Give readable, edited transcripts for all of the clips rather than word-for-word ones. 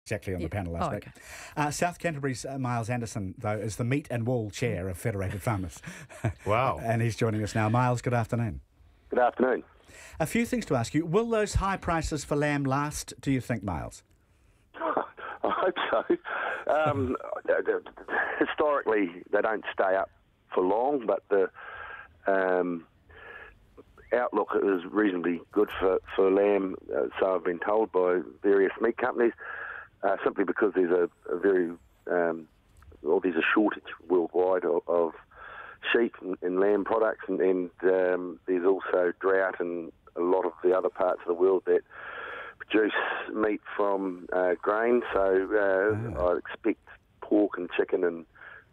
exactly on the panel last week. Okay. South Canterbury's Miles Anderson, though, is the Meat and Wool Chair of Federated Farmers. Wow. And he's joining us now. Miles, good afternoon. Good afternoon. A few things to ask you. Will those high prices for lamb last, do you think, Miles? I hope so. Historically, they don't stay up for long, but the outlook is reasonably good for lamb, so I've been told by various meat companies, simply because there's there's a shortage worldwide of sheep and lamb products, and there's also drought in a lot of the other parts of the world that produce meat from grain, so I expect pork and chicken and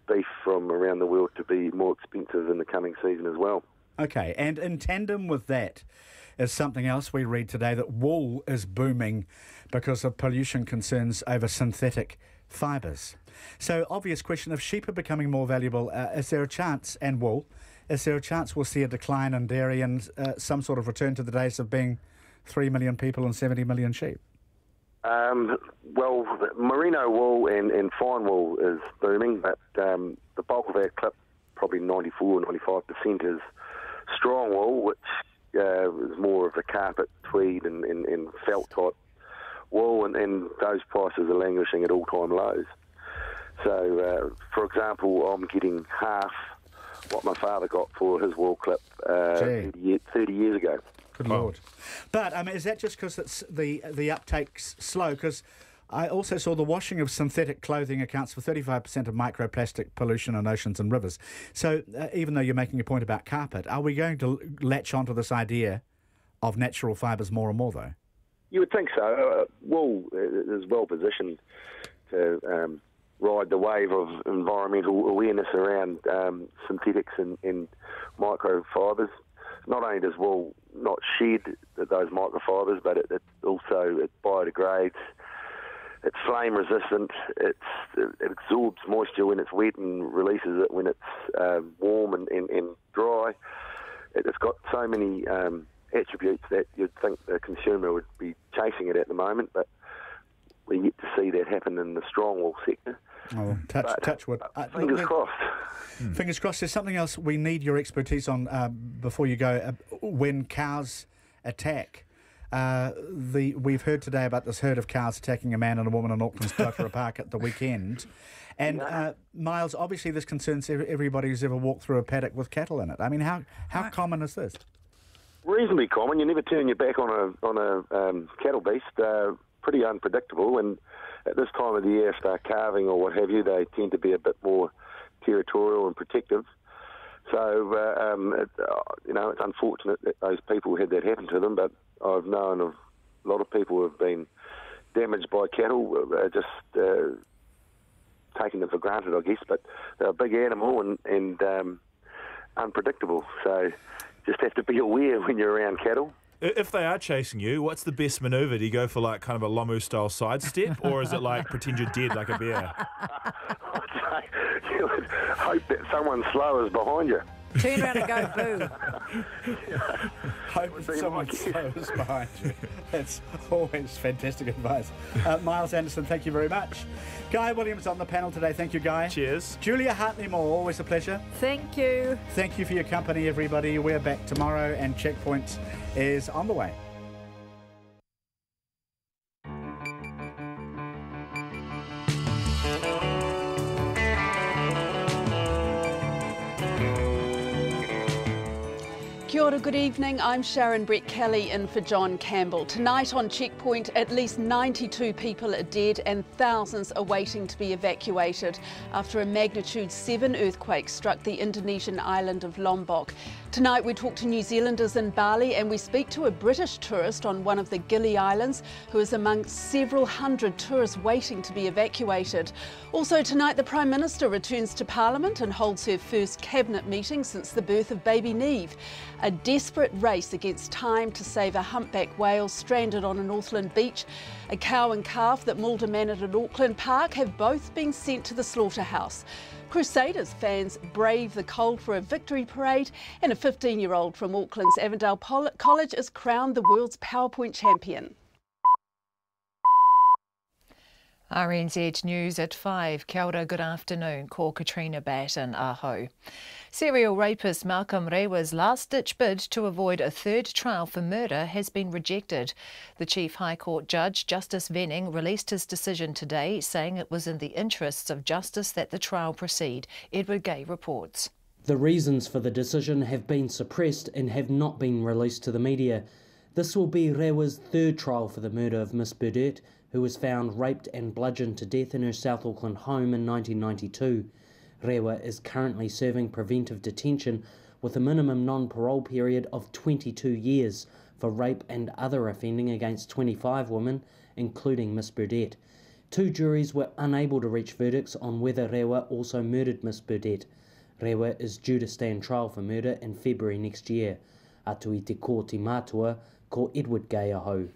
beef from around the world to be more expensive in the coming season as well. Okay, and in tandem with that is something else we read today, that wool is booming because of pollution concerns over synthetic fibres. So, obvious question, if sheep are becoming more valuable, is there a chance, and wool, is there a chance we'll see a decline in dairy and some sort of return to the days of being 3 million people and 70 million sheep? Well, merino wool and fine wool is booming, but the bulk of our clip, probably 94 or 95%, is strong wool, which is more of the carpet, tweed and felt type wool, and those prices are languishing at all-time lows. So, for example, I'm getting half what my father got for his wool clip 30 years ago. Good Lord. But is that just because it's the uptake's slow? Because I also saw the washing of synthetic clothing accounts for 35% of microplastic pollution in oceans and rivers. So even though you're making a point about carpet, are we going to latch onto this idea of natural fibres more and more, though? You would think so. Wool is well positioned to ride the wave of environmental awareness around synthetics and microfibres. Not only does wool not shed those microfibres, but it biodegrades. It's flame resistant. It absorbs moisture when it's wet and releases it when it's warm and dry. It's got so many attributes that you'd think the consumer would be chasing it at the moment, but we're yet to see that happen in the strong wool sector. Oh, touch wood. Fingers crossed. Fingers crossed. There's something else we need your expertise on before you go. When cows attack, we've heard today about this herd of cows attacking a man and a woman in Auckland's Totara Park at the weekend. And Miles, obviously this concerns everybody who's ever walked through a paddock with cattle in it. I mean, how common is this? Reasonably common. You never turn your back on a cattle beast. Pretty unpredictable, and at this time of the year, if they're calving or what have you, they tend to be a bit more territorial and protective. So, it's unfortunate that those people had that happen to them, but I've known of a lot of people who have been damaged by cattle, just taking them for granted, I guess, but they're a big animal and unpredictable, so just have to be aware when you're around cattle. If they are chasing you, what's the best manoeuvre? Do you go for like kind of a Lomu-style sidestep, or is it like pretend you're dead like a bear? I'd say you would hope that someone slow is behind you. Turn around and go boo. Hope someone slow is behind you. That's always fantastic advice. Miles Anderson, thank you very much. Guy Williams on the panel today. Thank you, Guy. Cheers. Julia Hartley-Moore, always a pleasure. Thank you. Thank you for your company, everybody. We're back tomorrow, and Checkpoint is on the way. Kia ora, good evening. I'm Sharon Brett Kelly in for John Campbell. Tonight on Checkpoint, at least 92 people are dead and thousands are waiting to be evacuated after a magnitude 7 earthquake struck the Indonesian island of Lombok. Tonight we talk to New Zealanders in Bali and we speak to a British tourist on one of the Gili Islands who is among several hundred tourists waiting to be evacuated. Also tonight the Prime Minister returns to Parliament and holds her first cabinet meeting since the birth of baby Neve. A desperate race against time to save a humpback whale stranded on a Northland beach. A cow and calf that mauled a man at an Auckland park have both been sent to the slaughterhouse. Crusaders fans brave the cold for a victory parade, and a 15-year-old from Auckland's Avondale College is crowned the world's PowerPoint champion. RNZ News at 5. Kia ora, good afternoon. Ko Katrina Batten, aho. Serial rapist Malcolm Rewa's last-ditch bid to avoid a third trial for murder has been rejected. The Chief High Court Judge, Justice Venning, released his decision today, saying it was in the interests of justice that the trial proceed. Edward Gay reports. The reasons for the decision have been suppressed and have not been released to the media. This will be Rewa's third trial for the murder of Miss Burdett, who was found raped and bludgeoned to death in her South Auckland home in 1992. Rewa is currently serving preventive detention with a minimum non-parole period of 22 years for rape and other offending against 25 women, including Miss Burdett. 2 juries were unable to reach verdicts on whether Rewa also murdered Miss Burdett. Rewa is due to stand trial for murder in February next year. Atu i te kōti mātua, ko Edward Gay aho.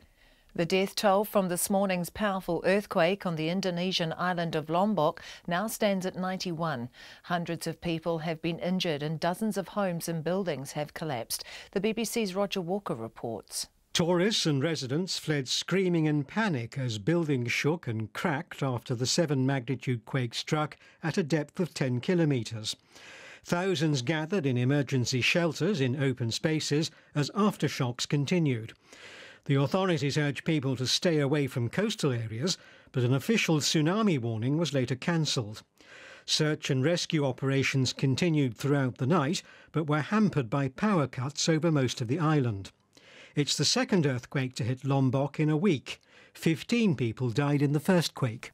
The death toll from this morning's powerful earthquake on the Indonesian island of Lombok now stands at 91. Hundreds of people have been injured and dozens of homes and buildings have collapsed. The BBC's Roger Walker reports. Tourists and residents fled screaming in panic as buildings shook and cracked after the 7-magnitude quake struck at a depth of 10 kilometres. Thousands gathered in emergency shelters in open spaces as aftershocks continued. The authorities urged people to stay away from coastal areas, but an official tsunami warning was later cancelled. Search and rescue operations continued throughout the night, but were hampered by power cuts over most of the island. It's the second earthquake to hit Lombok in a week. 15 people died in the first quake.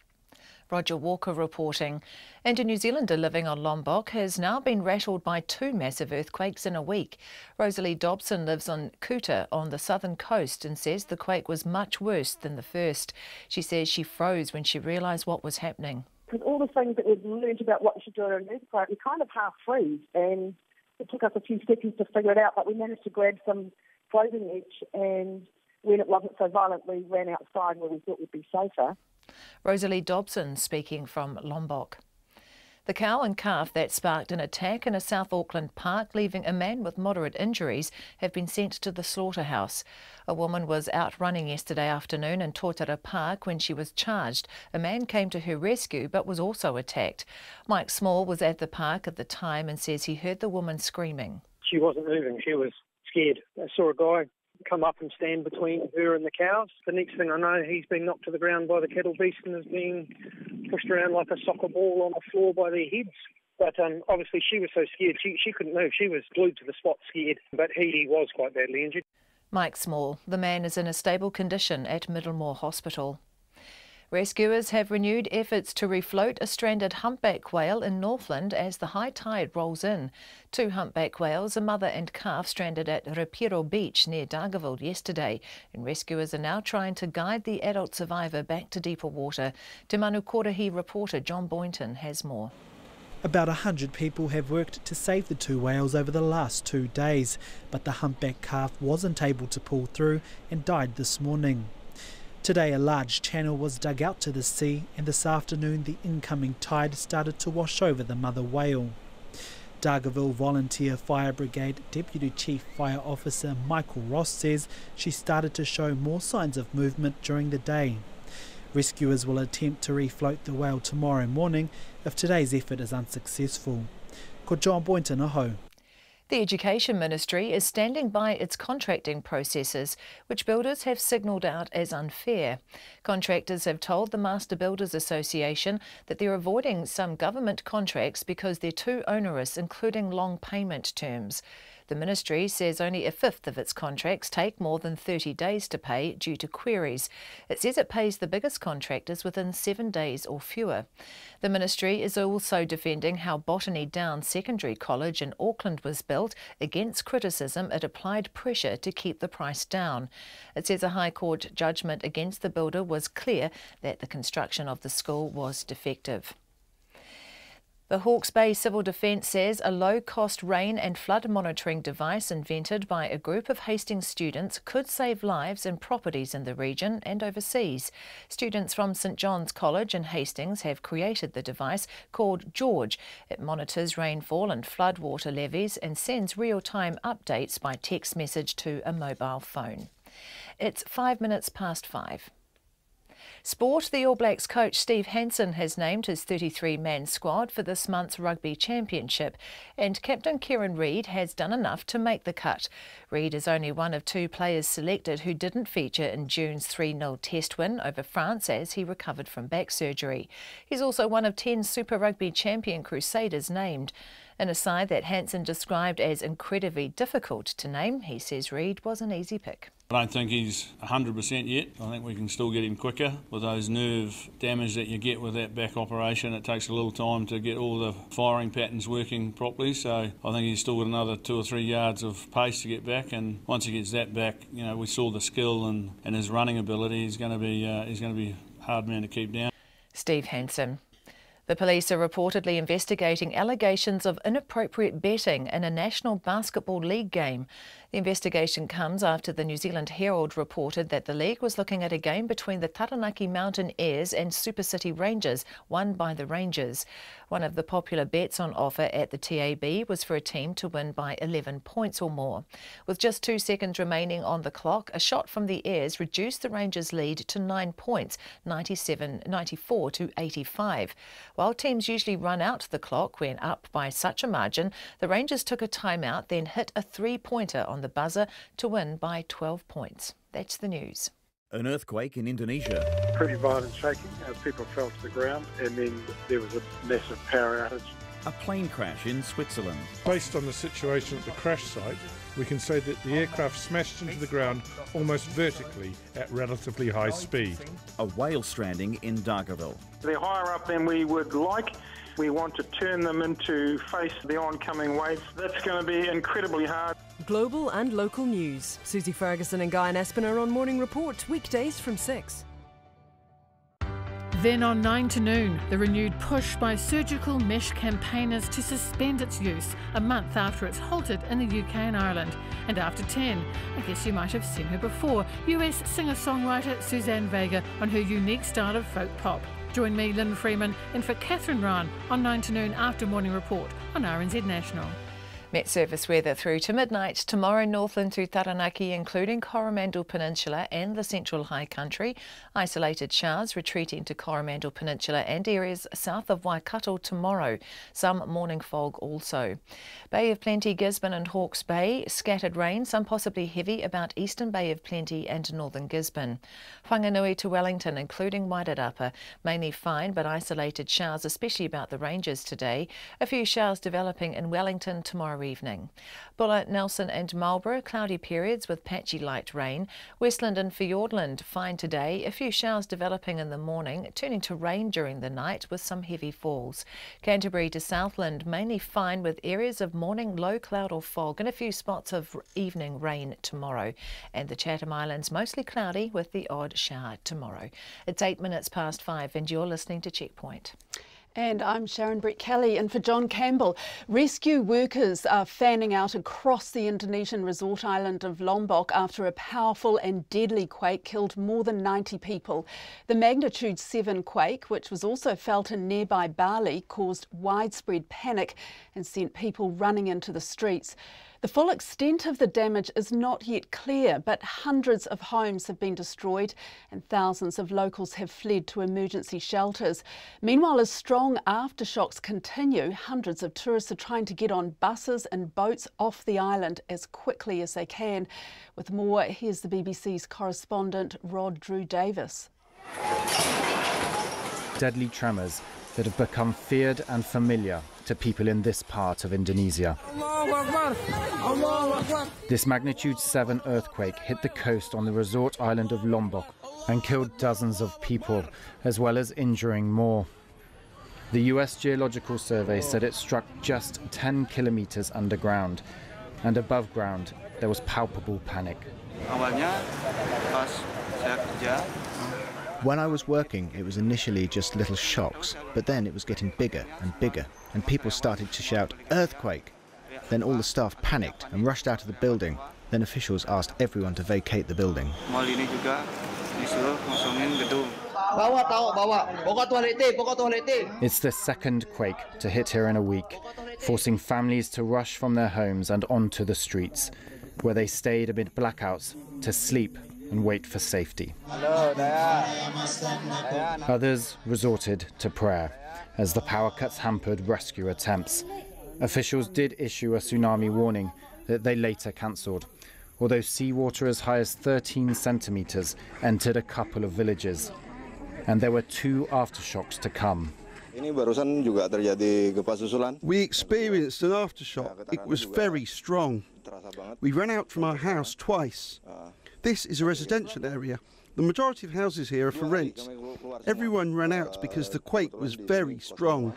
Roger Walker reporting. And a New Zealander living on Lombok has now been rattled by 2 massive earthquakes in a week. Rosalie Dobson lives on Kuta on the southern coast and says the quake was much worse than the first. She says she froze when she realised what was happening. Because all the things that we've learned about what you should do in an earthquake, we kind of half freeze, and it took us a few seconds to figure it out, but we managed to grab some clothing edge, and when it wasn't so violent, we ran outside where we thought we'd be safer. Rosalie Dobson speaking from Lombok. The cow and calf that sparked an attack in a South Auckland park, leaving a man with moderate injuries, have been sent to the slaughterhouse. A woman was out running yesterday afternoon in Totara Park when she was charged. A man came to her rescue but was also attacked. Mike Small was at the park at the time and says he heard the woman screaming. She wasn't moving, she was scared. I saw a guy come up and stand between her and the cows. The next thing I know, he's been knocked to the ground by the cattle beast and is being pushed around like a soccer ball on the floor by their heads. But obviously she was so scared, she couldn't move. She was glued to the spot, scared, but he was quite badly injured. Mike Small. The man is in a stable condition at Middlemore Hospital. Rescuers have renewed efforts to refloat a stranded humpback whale in Northland as the high tide rolls in. 2 humpback whales, a mother and calf, stranded at Rapiro Beach near Dargaville yesterday, and rescuers are now trying to guide the adult survivor back to deeper water. Te Manu Kōrahi reporter John Boynton has more. About 100 people have worked to save the 2 whales over the last 2 days, but the humpback calf wasn't able to pull through and died this morning. Today a large channel was dug out to the sea, and this afternoon the incoming tide started to wash over the mother whale. Dargaville Volunteer Fire Brigade Deputy Chief Fire Officer Michael Ross says she started to show more signs of movement during the day. Rescuers will attempt to refloat the whale tomorrow morning if today's effort is unsuccessful. Ko John Boynton aho. The Education Ministry is standing by its contracting processes, which builders have signalled out as unfair. Contractors have told the Master Builders Association that they're avoiding some government contracts because they're too onerous, including long payment terms. The ministry says only a fifth of its contracts take more than 30 days to pay due to queries. It says it pays the biggest contractors within 7 days or fewer. The ministry is also defending how Botany Downs Secondary College in Auckland was built against criticism it applied pressure to keep the price down. It says a High Court judgment against the builder was clear that the construction of the school was defective. The Hawke's Bay Civil Defence says a low-cost rain and flood monitoring device invented by a group of Hastings students could save lives and properties in the region and overseas. Students from St John's College in Hastings have created the device called George. It monitors rainfall and floodwater levies and sends real-time updates by text message to a mobile phone. It's 5 minutes past 5. Sport, the All Blacks coach Steve Hansen has named his 33-man squad for this month's Rugby Championship, and captain Kieran Reid has done enough to make the cut. Reid is only one of 2 players selected who didn't feature in June's 3-0 test win over France as he recovered from back surgery. He's also one of 10 Super Rugby champion Crusaders named. In a side that Hansen described as incredibly difficult to name, he says Reid was an easy pick. I don't think he's 100% yet. I think we can still get him quicker. With those nerve damage that you get with that back operation, it takes a little time to get all the firing patterns working properly. So I think he's still got another 2 or 3 yards of pace to get back. And once he gets that back, you know, we saw the skill and his running ability. He's going to be a hard man to keep down. Steve Hansen. The police are reportedly investigating allegations of inappropriate betting in a National Basketball League game. The investigation comes after the New Zealand Herald reported that the league was looking at a game between the Taranaki Mountain Airs and Super City Rangers, won by the Rangers. One of the popular bets on offer at the TAB was for a team to win by 11 points or more. With just 2 seconds remaining on the clock, a shot from the Airs reduced the Rangers' lead to 9 points, 94 to 85. While teams usually run out the clock when up by such a margin, the Rangers took a timeout, then hit a 3-pointer on the buzzer to win by 12 points. That's the news. An earthquake in Indonesia. Pretty violent shaking as people fell to the ground, and then there was a massive power outage. A plane crash in Switzerland. Based on the situation at the crash site, we can say that the aircraft smashed into the ground almost vertically at relatively high speed. A whale stranding in Dargaville. They're higher up than we would like. We want to turn them into face the oncoming wave. That's going to be incredibly hard. Global and local news. Susie Ferguson and Guy and Aspinall on Morning Report, weekdays from 6. Then on 9 to noon, the renewed push by surgical mesh campaigners to suspend its use a month after it's halted in the UK and Ireland. And after 10, I guess you might have seen her before, US singer-songwriter Suzanne Vega on her unique style of folk pop. Join me, Lynn Freeman, and for Catherine Ryan on 9 to noon after Morning Report on RNZ National. Met Service weather through to midnight tomorrow, Northland through Taranaki, including Coromandel Peninsula and the Central High Country. Isolated showers retreating to Coromandel Peninsula and areas south of Waikato tomorrow. Some morning fog also. Bay of Plenty, Gisborne and Hawke's Bay. Scattered rain, some possibly heavy about Eastern Bay of Plenty and northern Gisborne. Whanganui to Wellington, including Wairarapa. Mainly fine but isolated showers, especially about the ranges today. A few showers developing in Wellington tomorrow evening. Bulla, Nelson and Marlborough, cloudy periods with patchy light rain. Westland and Fiordland, fine today. A few showers developing in the morning, turning to rain during the night with some heavy falls. Canterbury to Southland, mainly fine with areas of morning low cloud or fog and a few spots of evening rain tomorrow. And the Chatham Islands, mostly cloudy with the odd shower tomorrow. It's 8 minutes past 5 and you're listening to Checkpoint. And I'm Sharon Brett Kelly, and for John Campbell. Rescue workers are fanning out across the Indonesian resort island of Lombok after a powerful and deadly quake killed more than 90 people. The magnitude 7 quake, which was also felt in nearby Bali, caused widespread panic and sent people running into the streets. The full extent of the damage is not yet clear, but hundreds of homes have been destroyed and thousands of locals have fled to emergency shelters. Meanwhile, as strong aftershocks continue, hundreds of tourists are trying to get on buses and boats off the island as quickly as they can. With more, here's the BBC's correspondent Rod Drew Davis. Deadly tremors that have become feared and familiar to people in this part of Indonesia. This magnitude 7 earthquake hit the coast on the resort island of Lombok and killed dozens of people, as well as injuring more. The US Geological Survey said it struck just 10 kilometers underground, and above ground there was palpable panic. When I was working, it was initially just little shocks, but then it was getting bigger and bigger, and people started to shout, "Earthquake!" Then all the staff panicked and rushed out of the building. Then officials asked everyone to vacate the building. It's the second quake to hit here in a week, forcing families to rush from their homes and onto the streets, where they stayed amid blackouts to sleep and wait for safety. Others resorted to prayer as the power cuts hampered rescue attempts. Officials did issue a tsunami warning that they later cancelled, although seawater as high as 13 centimetres entered a couple of villages, and there were 2 aftershocks to come. We experienced an aftershock. It was very strong. We ran out from our house twice. This is a residential area. The majority of houses here are for rent. Everyone ran out because the quake was very strong.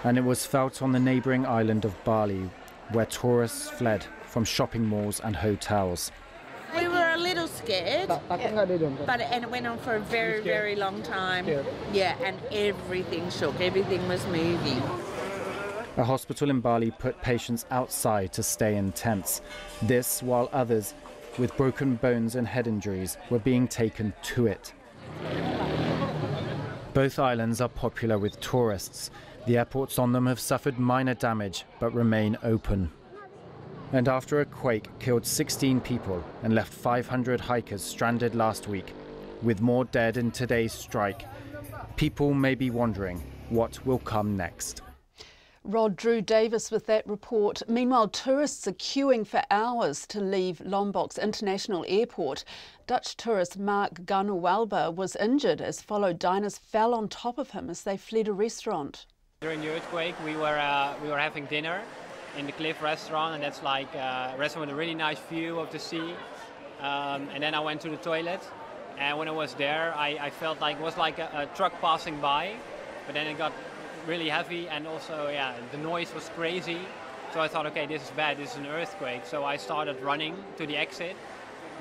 And it was felt on the neighbouring island of Bali, where tourists fled from shopping malls and hotels. We were a little scared, but it went on for a very, very long time. Yeah, and everything shook, everything was moving. A hospital in Bali put patients outside to stay in tents. This while others with broken bones and head injuries were being taken to it. Both islands are popular with tourists. The airports on them have suffered minor damage but remain open. And after a quake killed 16 people and left 500 hikers stranded last week, with more dead in today's strike, people may be wondering what will come next. Rod Drew Davis with that report. Meanwhile, tourists are queuing for hours to leave Lombok's international airport. Dutch tourist Mark Ganuwalba was injured as fellow diners fell on top of him as they fled a restaurant. During the earthquake, we were having dinner in the Cliff restaurant, and that's like a restaurant with a really nice view of the sea. And then I went to the toilet, and when I was there, I felt like it was like a truck passing by, but then it got really heavy, and also, yeah, the noise was crazy. So I thought, okay, this is bad, this is an earthquake. So I started running to the exit,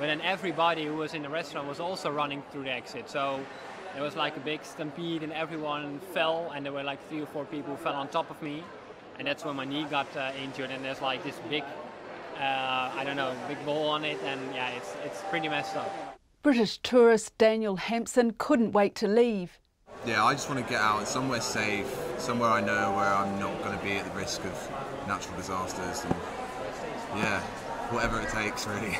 but then everybody who was in the restaurant was also running through the exit. So there was like a big stampede, and everyone fell, and there were like 3 or 4 people who fell on top of me. And that's when my knee got injured, and there's like this big, I don't know, big ball on it, and yeah, it's pretty messed up. British tourist Daniel Hampson couldn't wait to leave. Yeah, I just want to get out somewhere safe, somewhere I know where I'm not going to be at the risk of natural disasters, and yeah, whatever it takes, really.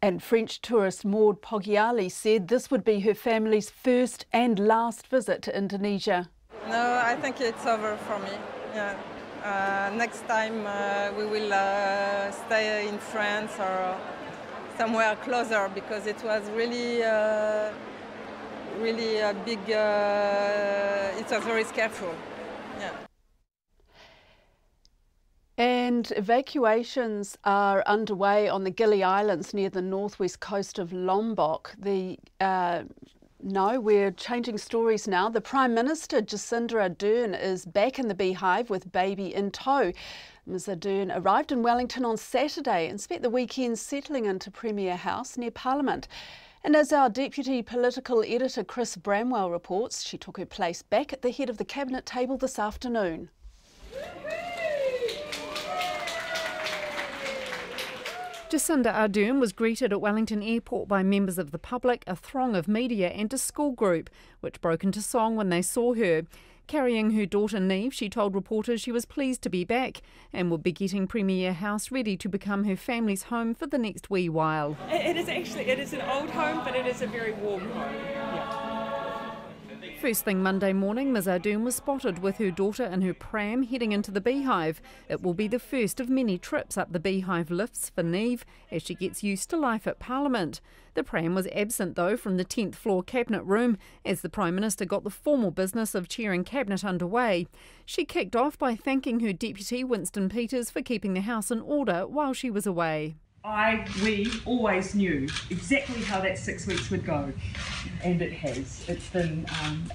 And French tourist Maud Poggiali said this would be her family's first and last visit to Indonesia. No, I think it's over for me. Yeah. Next time we will stay in France or somewhere closer, because it was really a big, it was very careful. Yeah. And evacuations are underway on the Gili Islands near the northwest coast of Lombok. No, we're changing stories now. The Prime Minister, Jacinda Ardern, is back in the beehive with baby in tow. Ms Ardern arrived in Wellington on Saturday and spent the weekend settling into Premier House near Parliament. And as our Deputy Political Editor Chris Bramwell reports, she took her place back at the head of the Cabinet table this afternoon. Jacinda Ardern was greeted at Wellington Airport by members of the public, a throng of media and a school group, which broke into song when they saw her. Carrying her daughter Neve, she told reporters she was pleased to be back and would be getting Premier House ready to become her family's home for the next wee while. It is an old home, but it is a very warm home. Yeah. First thing Monday morning, Ms Ardern was spotted with her daughter in her pram heading into the beehive. It will be the first of many trips up the beehive lifts for Neve as she gets used to life at Parliament. The pram was absent though from the 10th floor Cabinet room as the Prime Minister got the formal business of chairing Cabinet underway. She kicked off by thanking her deputy Winston Peters for keeping the House in order while she was away. We always knew exactly how that 6 weeks would go, and it has. It's been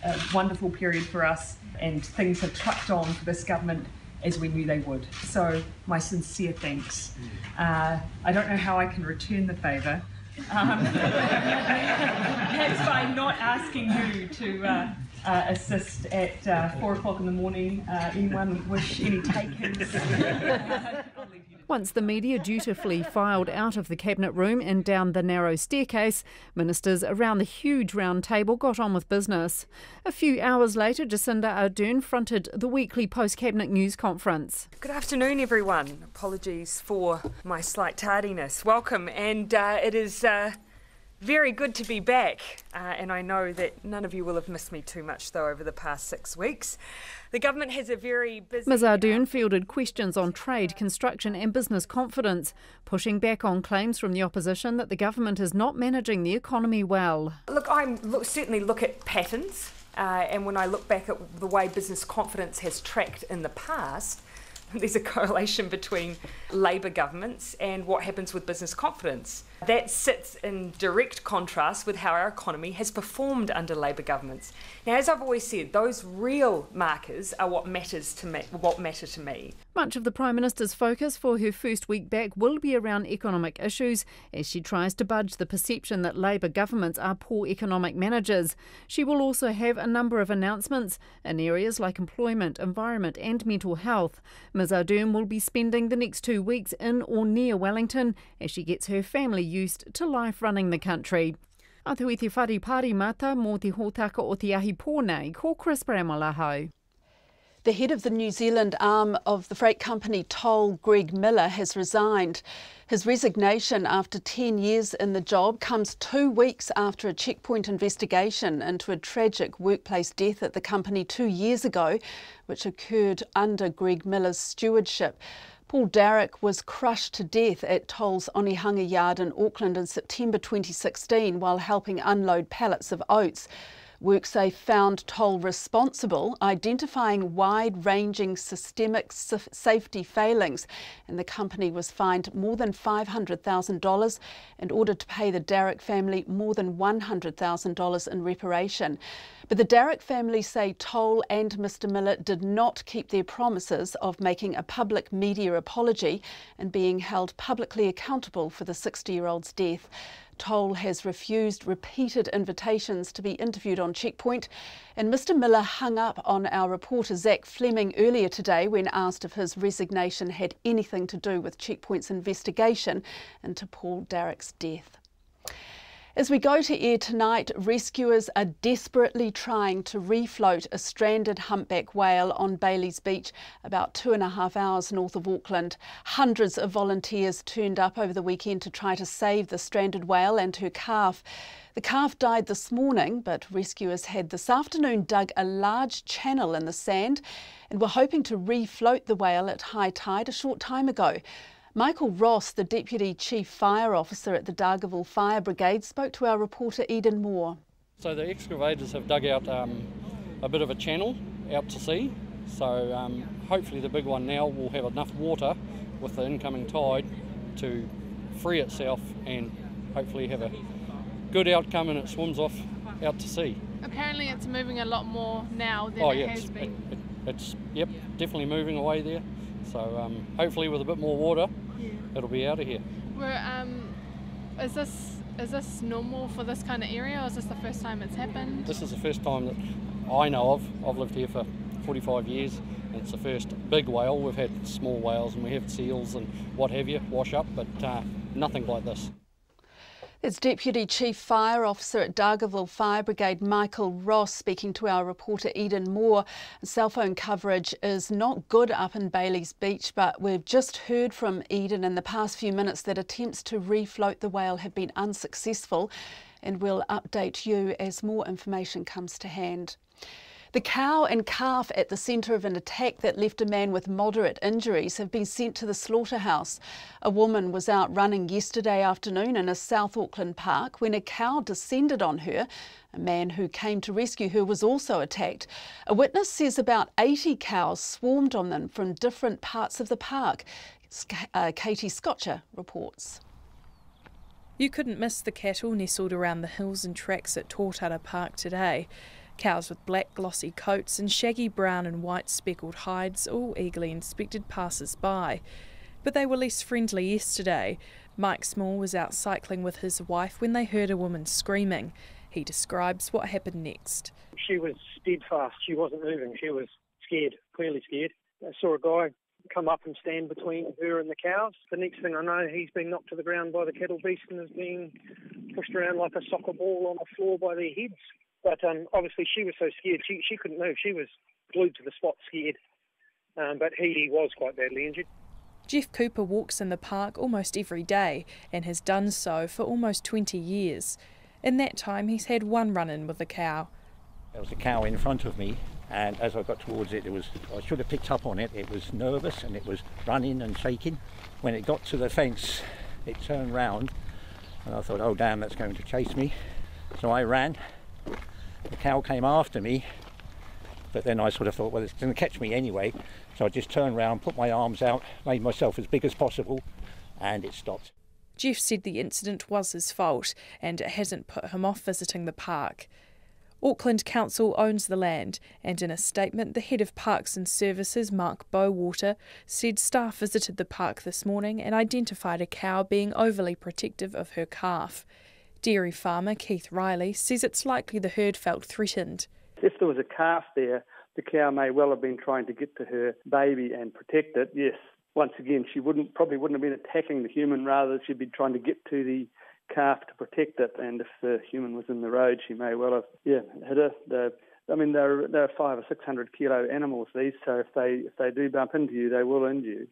a wonderful period for us, and things have trucked on for this government as we knew they would. So my sincere thanks. I don't know how I can return the favour. Perhaps by not asking you to assist at 4 o'clock in the morning. Anyone wish any takings? I'll leave you to Once the media dutifully filed out of the Cabinet room and down the narrow staircase, ministers around the huge round table got on with business. A few hours later, Jacinda Ardern fronted the weekly post-Cabinet news conference. Good afternoon, everyone. Apologies for my slight tardiness. Welcome, and it is very good to be back, and I know that none of you will have missed me too much, though, over the past 6 weeks. The government has a very busy... Ms Ardern fielded questions on trade, construction and business confidence, pushing back on claims from the opposition that the government is not managing the economy well. Look, I certainly look at patterns, and when I look back at the way business confidence has tracked in the past, there's a correlation between Labour governments and what happens with business confidence. That sits in direct contrast with how our economy has performed under Labour governments. Now, as I've always said, those real markers are what matter to me. Much of the Prime Minister's focus for her first week back will be around economic issues as she tries to budge the perception that Labour governments are poor economic managers. She will also have a number of announcements in areas like employment, environment and mental health. Ms Ardern will be spending the next 2 weeks in or near Wellington as she gets her family used to life running the country. Atu i te wharipari mata mō te hōtaka o te ahi pōnei, ko Chris Bramalaho. The head of the New Zealand arm of the freight company Toll, Greg Miller, has resigned. His resignation after 10 years in the job comes 2 weeks after a checkpoint investigation into a tragic workplace death at the company 2 years ago, which occurred under Greg Miller's stewardship. Paul Darroch was crushed to death at Toll's Onehunga yard in Auckland in September 2016 while helping unload pallets of oats. WorkSafe found Toll responsible, identifying wide-ranging systemic safety failings, and the company was fined more than $500,000 and ordered to pay the Darroch family more than $100,000 in reparation. But the Darroch family say Toll and Mr Miller did not keep their promises of making a public media apology and being held publicly accountable for the 60-year-old's death. Toll has refused repeated invitations to be interviewed on Checkpoint, and Mr Miller hung up on our reporter Zach Fleming earlier today when asked if his resignation had anything to do with Checkpoint's investigation into Paul Darroch's death. As we go to air tonight, rescuers are desperately trying to refloat a stranded humpback whale on Bailey's Beach, about 2.5 hours north of Auckland. Hundreds of volunteers turned up over the weekend to try to save the stranded whale and her calf. The calf died this morning, but rescuers had this afternoon dug a large channel in the sand and were hoping to refloat the whale at high tide a short time ago. Michael Ross, the Deputy Chief Fire Officer at the Dargaville Fire Brigade, spoke to our reporter Eden Moore. So the excavators have dug out a bit of a channel out to sea, so hopefully the big one now will have enough water with the incoming tide to free itself and hopefully have a good outcome and it swims off out to sea. Apparently it's moving a lot more now than it has been. It's definitely moving away there, so hopefully with a bit more water it'll be out of here. Is this normal for this kind of area, or is this the first time it's happened? This is the first time that I know of. I've lived here for 45 years and it's the first big whale. We've had small whales and we have seals and what have you wash up, but nothing like this. It's Deputy Chief Fire Officer at Dargaville Fire Brigade Michael Ross speaking to our reporter Eden Moore. Cell phone coverage is not good up in Bailey's Beach, but we've just heard from Eden in the past few minutes that attempts to refloat the whale have been unsuccessful, and we'll update you as more information comes to hand. The cow and calf at the centre of an attack that left a man with moderate injuries have been sent to the slaughterhouse. A woman was out running yesterday afternoon in a South Auckland park when a cow descended on her. A man who came to rescue her was also attacked. A witness says about 80 cows swarmed on them from different parts of the park. Katie Scotcher reports. You couldn't miss the cattle nestled around the hills and tracks at Tortara Park today. Cows with black glossy coats and shaggy brown and white speckled hides all eagerly inspected passers-by. But they were less friendly yesterday. Mike Small was out cycling with his wife when they heard a woman screaming. He describes what happened next. She was steadfast. She wasn't moving. She was scared, clearly scared. I saw a guy come up and stand between her and the cows. The next thing I know, he's been knocked to the ground by the cattle beast and is being pushed around like a soccer ball on the floor by their heads. But obviously she was so scared, she couldn't move. She was glued to the spot, scared. But he was quite badly injured. Jeff Cooper walks in the park almost every day and has done so for almost 20 years. In that time, he's had one run-in with a cow. There was a cow in front of me, and as I got towards it, I should have picked up on it. It was nervous and it was running and shaking. When it got to the fence, it turned round, and I thought, oh damn, that's going to chase me. So I ran. The cow came after me, but then I sort of thought, well, it's going to catch me anyway. So I just turned round, put my arms out, made myself as big as possible, and it stopped. Jeff said the incident was his fault and it hasn't put him off visiting the park. Auckland Council owns the land, and in a statement the head of Parks and Services, Mark Bowater, said staff visited the park this morning and identified a cow being overly protective of her calf. Dairy farmer Keith Riley says it's likely the herd felt threatened. If there was a calf there, the cow may well have been trying to get to her baby and protect it. Yes, once again, she probably wouldn't have been attacking the human, rather she'd be trying to get to the calf to protect it, and if the human was in the road, she may well have hit her. They're 500 or 600 kilo animals, these, so if they do bump into you, they will injure you.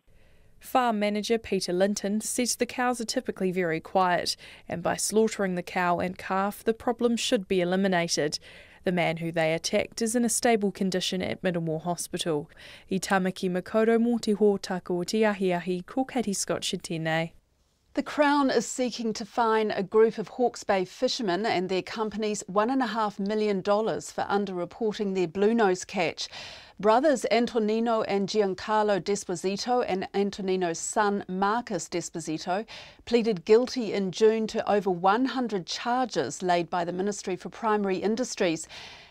Farm manager Peter Linton says the cows are typically very quiet, and by slaughtering the cow and calf, the problem should be eliminated. The man who they attacked is in a stable condition at Middlemore Hospital. I tamaki makoto mō te hōtako o te ahiahi, ko Katie Scott tēnei. The Crown is seeking to fine a group of Hawke's Bay fishermen and their companies $1.5 million for underreporting their bluenose catch. Brothers Antonino and Giancarlo Desposito and Antonino's son Marcus Desposito pleaded guilty in June to over 100 charges laid by the Ministry for Primary Industries.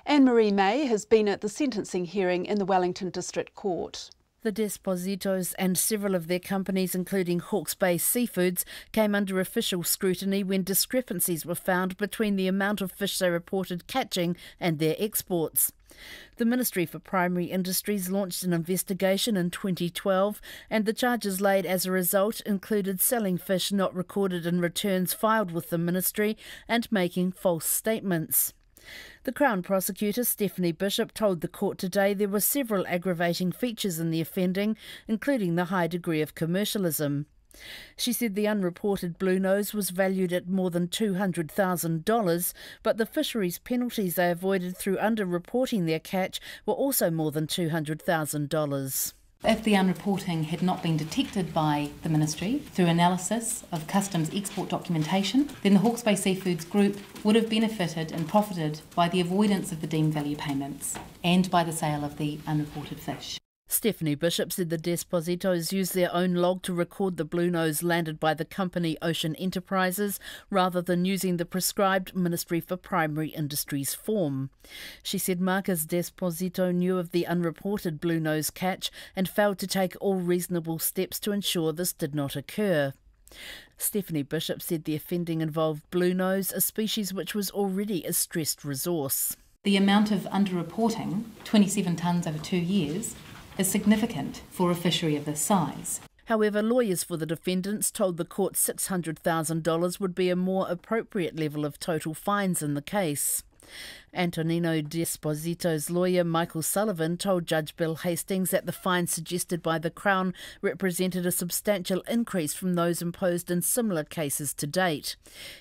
Anne-Marie May has been at the sentencing hearing in the Wellington District Court. The Despositos and several of their companies, including Hawke's Bay Seafoods, came under official scrutiny when discrepancies were found between the amount of fish they reported catching and their exports. The Ministry for Primary Industries launched an investigation in 2012, and the charges laid as a result included selling fish not recorded in returns filed with the ministry and making false statements. The Crown prosecutor, Stephanie Bishop, told the court today there were several aggravating features in the offending, including the high degree of commercialism. She said the unreported bluenose was valued at more than $200,000, but the fisheries penalties they avoided through underreporting their catch were also more than $200,000. If the unreporting had not been detected by the Ministry through analysis of customs export documentation, then the Hawke's Bay Seafoods Group would have benefited and profited by the avoidance of the deemed value payments and by the sale of the unreported fish. Stephanie Bishop said the Despositos used their own log to record the bluenose landed by the company Ocean Enterprises rather than using the prescribed Ministry for Primary Industries form. She said Marcus Desposito knew of the unreported bluenose catch and failed to take all reasonable steps to ensure this did not occur. Stephanie Bishop said the offending involved bluenose, a species which was already a stressed resource. The amount of underreporting, 27 tonnes over 2 years, is significant for a fishery of this size. However, lawyers for the defendants told the court $600,000 would be a more appropriate level of total fines in the case. Antonino Desposito's lawyer Michael Sullivan told Judge Bill Hastings that the fine suggested by the Crown represented a substantial increase from those imposed in similar cases to date.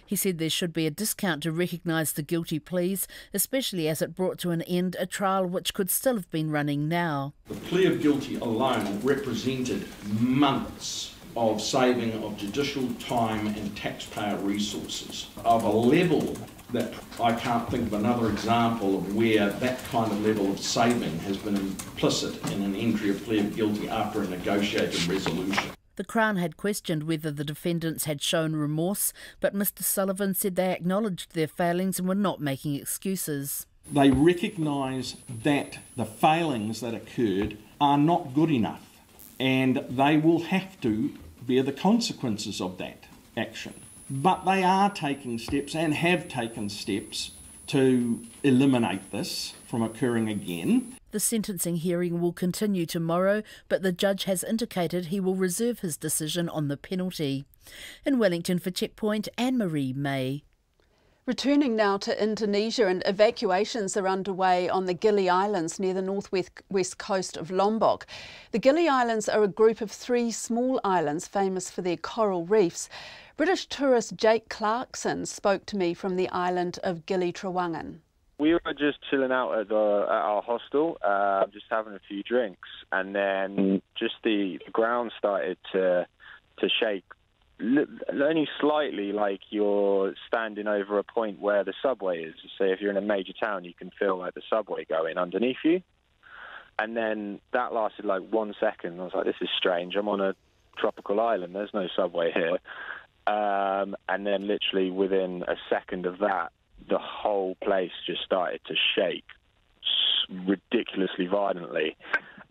He said there should be a discount to recognise the guilty pleas, especially as it brought to an end a trial which could still have been running now. The plea of guilty alone represented months of saving of judicial time and taxpayer resources of a level that I can't think of another example of where that kind of level of saving has been implicit in an entry of plea of guilty after a negotiated resolution. The Crown had questioned whether the defendants had shown remorse, but Mr Sullivan said they acknowledged their failings and were not making excuses. They recognise that the failings that occurred are not good enough, and they will have to bear the consequences of that action. But they are taking steps and have taken steps to eliminate this from occurring again. The sentencing hearing will continue tomorrow, but the judge has indicated he will reserve his decision on the penalty. In Wellington for Checkpoint, Anne-Marie May. Returning now to Indonesia, and evacuations are underway on the Gili Islands near the northwest coast of Lombok. The Gili Islands are a group of 3 small islands famous for their coral reefs. British tourist Jake Clarkson spoke to me from the island of Gili Trawangan. We were just chilling out at our hostel, just having a few drinks, and then just the ground started to shake. Only slightly, like you're standing over a point where the subway is. So if you're in a major town, you can feel like the subway going underneath you. And then that lasted like 1 second. I was like, this is strange. I'm on a tropical island. There's no subway here. And then literally within a second of that, the whole place just started to shake ridiculously violently.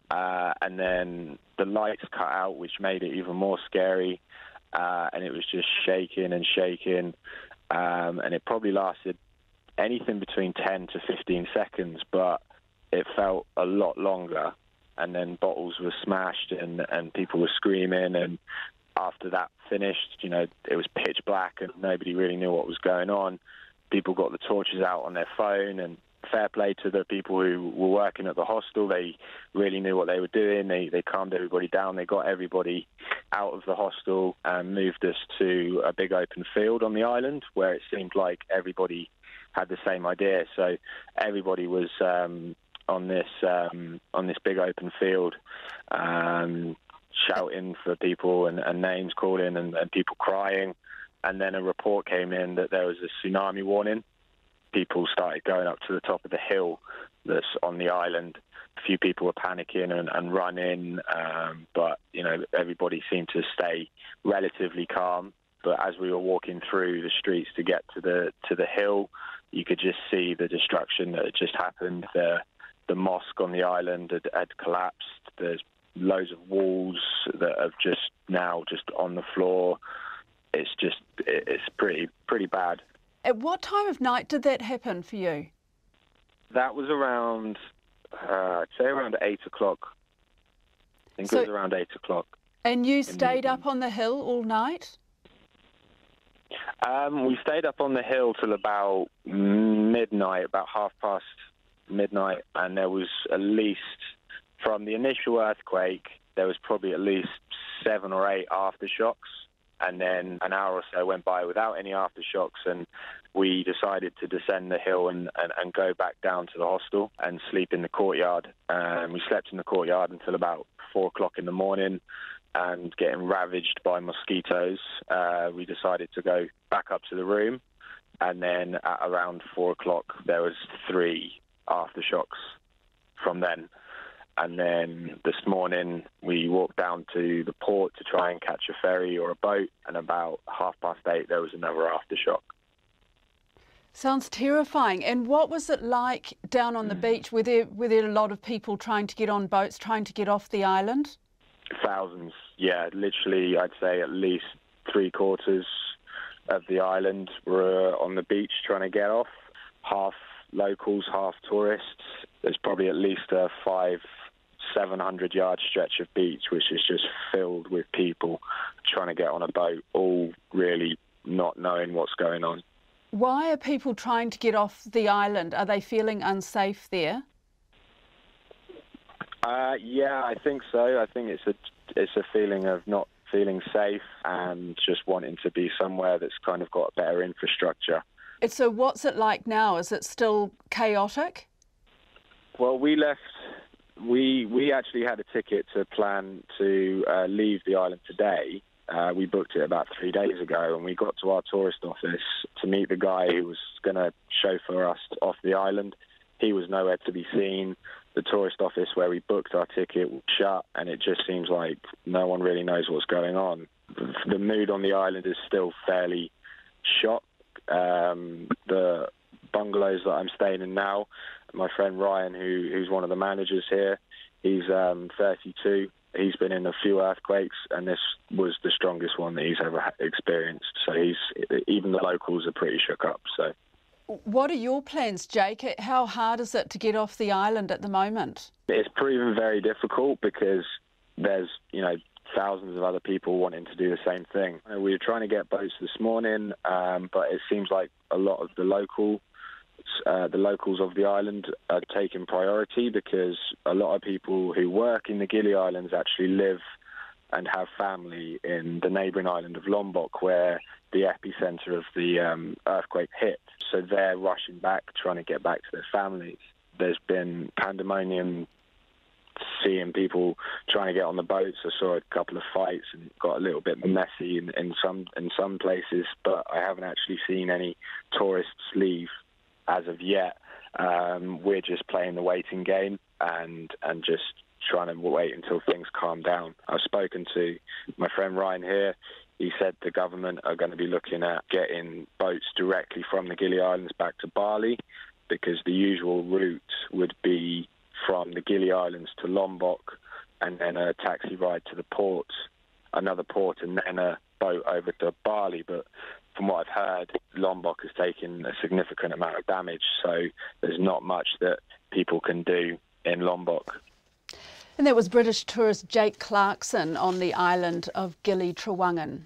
And then the lights cut out, which made it even more scary. And it was just shaking and shaking, and it probably lasted anything between 10 to 15 seconds, but it felt a lot longer. And then bottles were smashed and people were screaming, and after that finished, you know, it was pitch black and nobody really knew what was going on. People got the torches out on their phone, and fair play to the people who were working at the hostel. They really knew what they were doing. They calmed everybody down. They got everybody out of the hostel and moved us to a big open field on the island where it seemed like everybody had the same idea. So everybody was on this big open field, shouting for people and names calling and people crying. And then a report came in that there was a tsunami warning. People started going up to the top of the hill that's on the island. A few people were panicking and running, but you know, everybody seemed to stay relatively calm. But as we were walking through the streets to get to the hill, you could just see the destruction that had just happened. The mosque on the island had collapsed. There's loads of walls that have just on the floor. It's pretty bad. At what time of night did that happen for you? That was around, I'd say around 8 o'clock. I think it was around 8 o'clock. And you stayed up on the hill all night? We stayed up on the hill till about midnight, about midnight, and there was at least, from the initial earthquake, there was probably at least 7 or 8 aftershocks. And then an hour or so went by without any aftershocks, and we decided to descend the hill and go back down to the hostel and sleep in the courtyard. We slept in the courtyard until about 4 o'clock in the morning, and getting ravaged by mosquitoes, we decided to go back up to the room. And then at around 4 o'clock, there was 3 aftershocks from then. And then this morning, we walked down to the port to try and catch a ferry or a boat, and about 8:30, there was another aftershock. Sounds terrifying. And what was it like down on the beach? Were there a lot of people trying to get on boats, trying to get off the island? Thousands, yeah. Literally, I'd say at least 3/4 of the island were on the beach trying to get off. Half locals, half tourists. There's probably at least a 700-yard stretch of beach which is just filled with people trying to get on a boat, all really not knowing what's going on. Why are people trying to get off the island? Are they feeling unsafe there? Yeah, I think so. I think it's a feeling of not feeling safe and just wanting to be somewhere that's kind of got better infrastructure. So what's it like now? Is it still chaotic? Well, we left. We actually had a ticket to plan to leave the island today. We booked it about 3 days ago, and we got to our tourist office to meet the guy who was going to chauffeur us off the island. He was nowhere to be seen. The tourist office where we booked our ticket was shut, and it just seems like no one really knows what's going on. The mood on the island is still fairly shocked. The bungalows that I'm staying in now, my friend Ryan, who's one of the managers here, he's 32. He's been in a few earthquakes, and this was the strongest one that he's ever experienced. So even the locals are pretty shook up. So, What are your plans, Jake? How hard is it to get off the island at the moment? It's proven very difficult because there's, thousands of other people wanting to do the same thing. We were trying to get boats this morning, but it seems like a lot of the locals of the island are taking priority because a lot of people who work in the Gili Islands actually live and have family in the neighbouring island of Lombok, where the epicentre of the earthquake hit. So they're rushing back, trying to get back to their families. There's been pandemonium, seeing people trying to get on the boats. I saw a couple of fights and it got a little bit messy in some places, but I haven't actually seen any tourists leave as of yet. We're just playing the waiting game and just trying to wait until things calm down. I've spoken to my friend Ryan here. He said the government are going to be looking at getting boats directly from the Gili Islands back to Bali, because the usual route would be from the Gili Islands to Lombok and then a taxi ride to the port, another port, and then a boat over to Bali. But from what I've heard, Lombok has taken a significant amount of damage, so there's not much that people can do in Lombok. And that was British tourist Jake Clarkson on the island of Gili Trawangan.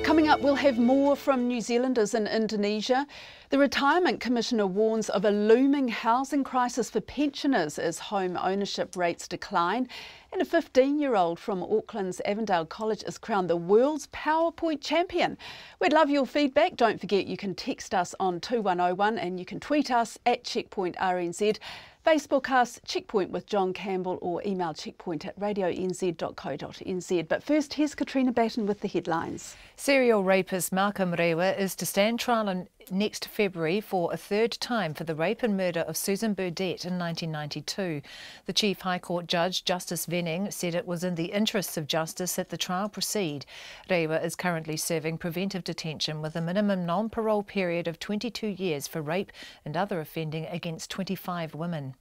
Coming up, we'll have more from New Zealanders in Indonesia. The Retirement Commissioner warns of a looming housing crisis for pensioners as home ownership rates decline. And a 15-year-old from Auckland's Avondale College is crowned the world's PowerPoint champion. We'd love your feedback. Don't forget you can text us on 2101 and you can tweet us at CheckpointRNZ. Facebook us Checkpoint with John Campbell, or email checkpoint@radionz.co.nz. But first, here's Katrina Batten with the headlines. Serial rapist Malcolm Rewa is to stand trial next February for a third time for the rape and murder of Susan Burdett in 1992. The Chief High Court Judge, Justice Venning, said it was in the interests of justice that the trial proceed. Rewa is currently serving preventive detention with a minimum non-parole period of 22 years for rape and other offending against 25 women.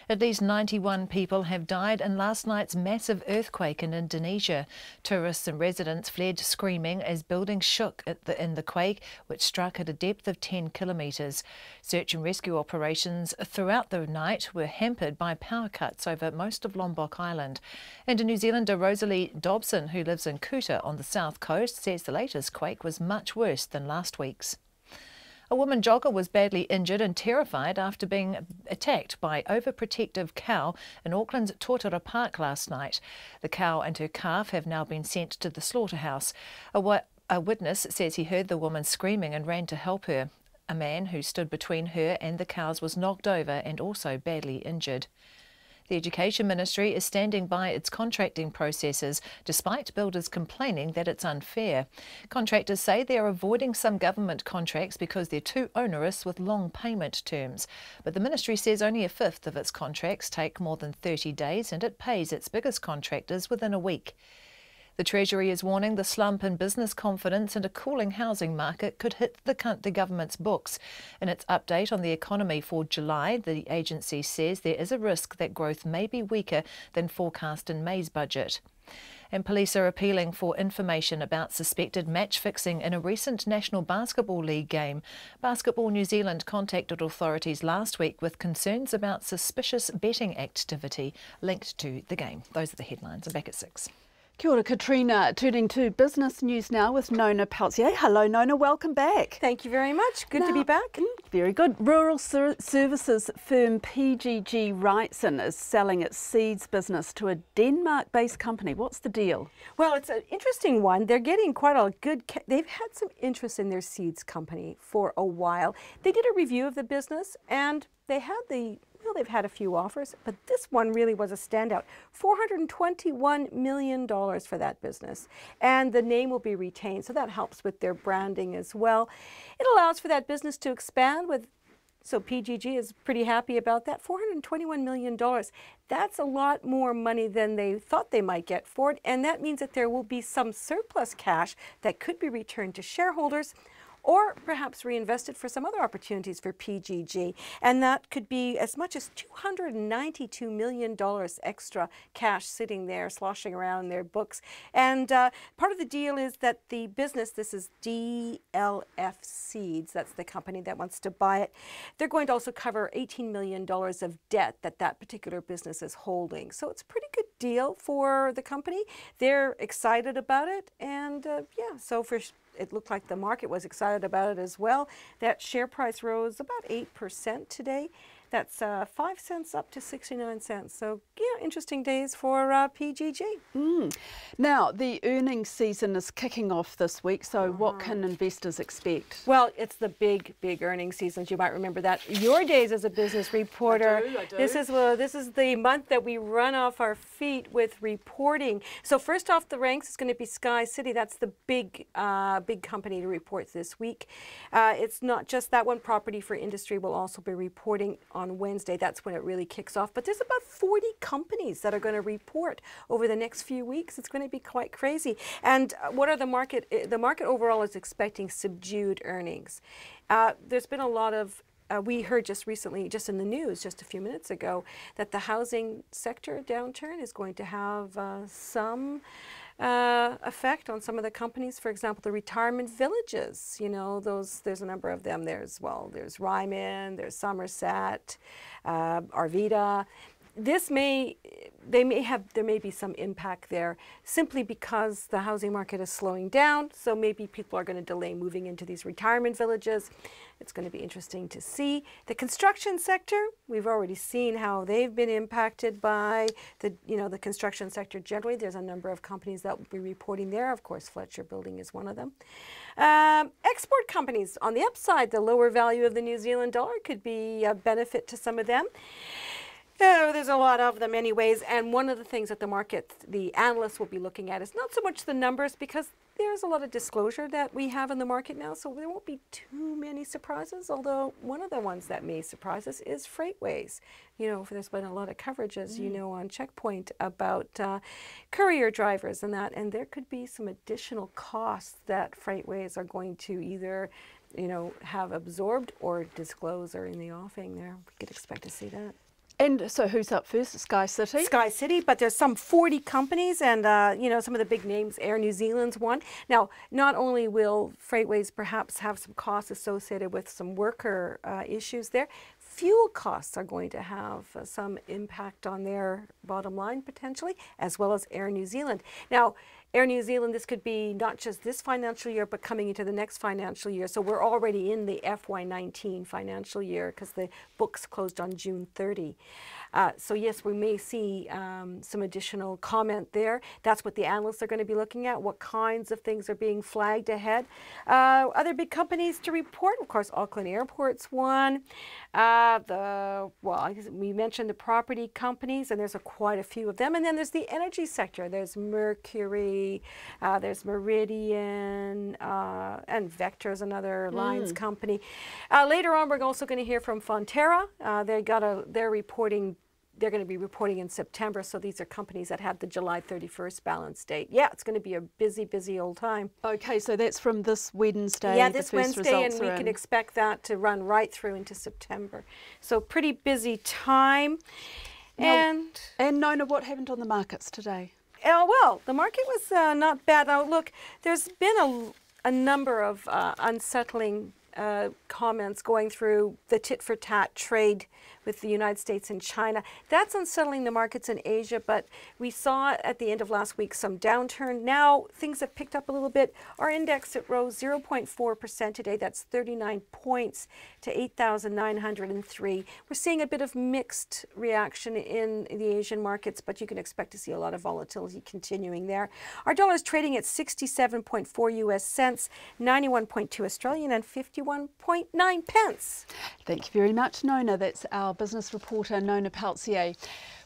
At least 91 people have died in last night's massive earthquake in Indonesia. Tourists and residents fled screaming as buildings shook in the quake, which struck at a depth of 10 kilometres. Search and rescue operations throughout the night were hampered by power cuts over most of Lombok Island. And a New Zealander, Rosalie Dobson, who lives in Kuta on the south coast, says the latest quake was much worse than last week's. A woman jogger was badly injured and terrified after being attacked by an overprotective cow in Auckland's Totara Park last night. The cow and her calf have now been sent to the slaughterhouse. A witness says he heard the woman screaming and ran to help her. A man who stood between her and the cows was knocked over and also badly injured. The Education Ministry is standing by its contracting processes, despite builders complaining that it's unfair. Contractors say they are avoiding some government contracts because they're too onerous with long payment terms. But the ministry says only a fifth of its contracts take more than 30 days and it pays its biggest contractors within a week. The Treasury is warning the slump in business confidence and a cooling housing market could hit the government's books. In its update on the economy for July, the agency says there is a risk that growth may be weaker than forecast in May's budget. And police are appealing for information about suspected match fixing in a recent National Basketball League game. Basketball New Zealand contacted authorities last week with concerns about suspicious betting activity linked to the game. Those are the headlines. I'm back at 6. Kia ora, Katrina. Turning to business news now with Nona Peltier. Hello, Nona. Welcome back. Thank you very much. Good to be back. Very good. Rural services firm PGG Wrightson is selling its seeds business to a Denmark-based company. What's the deal? Well, it's an interesting one. They're getting quite a good... They've had some interest in their seeds company for a while. They did a review of the business and they had they've had a few offers, but this one really was a standout. $421 million for that business. And the name will be retained, so that helps with their branding as well. It allows for that business to expand so PGG is pretty happy about that. $421 million. That's a lot more money than they thought they might get for it, and that means that there will be some surplus cash that could be returned to shareholders, or perhaps reinvested for some other opportunities for PGG. And that could be as much as $292 million extra cash sitting there, sloshing around in their books. And part of the deal is that the business, this is DLF Seeds, that's the company that wants to buy it, they're going to also cover $18 million of debt that particular business is holding. So it's a pretty good deal for the company. They're excited about it, and yeah, so it looked like the market was excited about it as well. That share price rose about 8% today. That's 5 cents up to 69 cents. So, yeah, interesting days for PGG. Now, the earnings season is kicking off this week, so what can investors expect? Well, it's the big earnings season. You might remember that. Your days as a business reporter. I do. This is the month that we run off our feet with reporting. So first off the ranks is going to be Sky City. That's the big company to report this week. It's not just that one. Property for Industry will also be reporting on Wednesday. That's when it really kicks off. But there's about 40 companies that are going to report over the next few weeks. It's going to be quite crazy. And what are the market? The market overall is expecting subdued earnings. There's been a lot of we heard just recently, just in the news just a few minutes ago, that the housing sector downturn is going to have some effect on some of the companies. For example, the retirement villages, you know, there's a number of them. There's Ryman, there's Somerset, Arvida. There may be some impact there simply because the housing market is slowing down. So maybe people are going to delay moving into these retirement villages. It's going to be interesting to see. The construction sector, we've already seen how they've been impacted by the construction sector generally. There's a number of companies that will be reporting there. Of course, Fletcher Building is one of them. Export companies, on the upside, the lower value of the New Zealand dollar could be a benefit to some of them. There's a lot of them anyways, and one of the things that the analysts will be looking at is not so much the numbers, because there's a lot of disclosure that we have in the market now, so there won't be too many surprises, although one of the ones that may surprise us is Freightways. You know, there's been a lot of coverage, as you know, on Checkpoint about courier drivers and that, and there could be some additional costs that Freightways are going to either, you know, have absorbed or disclose or in the offing there. We could expect to see that. And so who's up first? Sky City? Sky City, but there's some 40 companies, and you know, some of the big names. Air New Zealand's one. Now, not only will Freightways perhaps have some costs associated with some worker issues there, fuel costs are going to have some impact on their bottom line potentially, as well as Air New Zealand. Now, Air New Zealand, this could be not just this financial year, but coming into the next financial year. So we're already in the FY19 financial year because the books closed on June 30. So yes, we may see some additional comment there. That's what the analysts are going to be looking at, what kinds of things are being flagged ahead. Other big companies to report, of course, Auckland Airport's one. We mentioned the property companies, and there's quite a few of them. And then there's the energy sector. There's Mercury, there's Meridian, and Vector's another lines company. Later on, we're also going to hear from Fonterra. They're going to be reporting in September, so these are companies that had the July 31st balance date. Yeah, it's going to be a busy old time. Okay, so that's from this Wednesday. Yeah, this Wednesday, and we can expect that to run right through into September. So pretty busy time. And Nona, what happened on the markets today? Well, the market was not bad. Now, look, there's been a number of unsettling comments going through the tit-for-tat trade with the United States and China. That's unsettling the markets in Asia, but we saw at the end of last week some downturn. Now things have picked up a little bit. Our index, it rose 0.4% today. That's 39 points to 8,903. We're seeing a bit of mixed reaction in the Asian markets, but you can expect to see a lot of volatility continuing there. Our dollar is trading at 67.4 US cents, 91.2 Australian, and 51.9 pence. Thank you very much, Nona. That's our business reporter, Nona Peltier.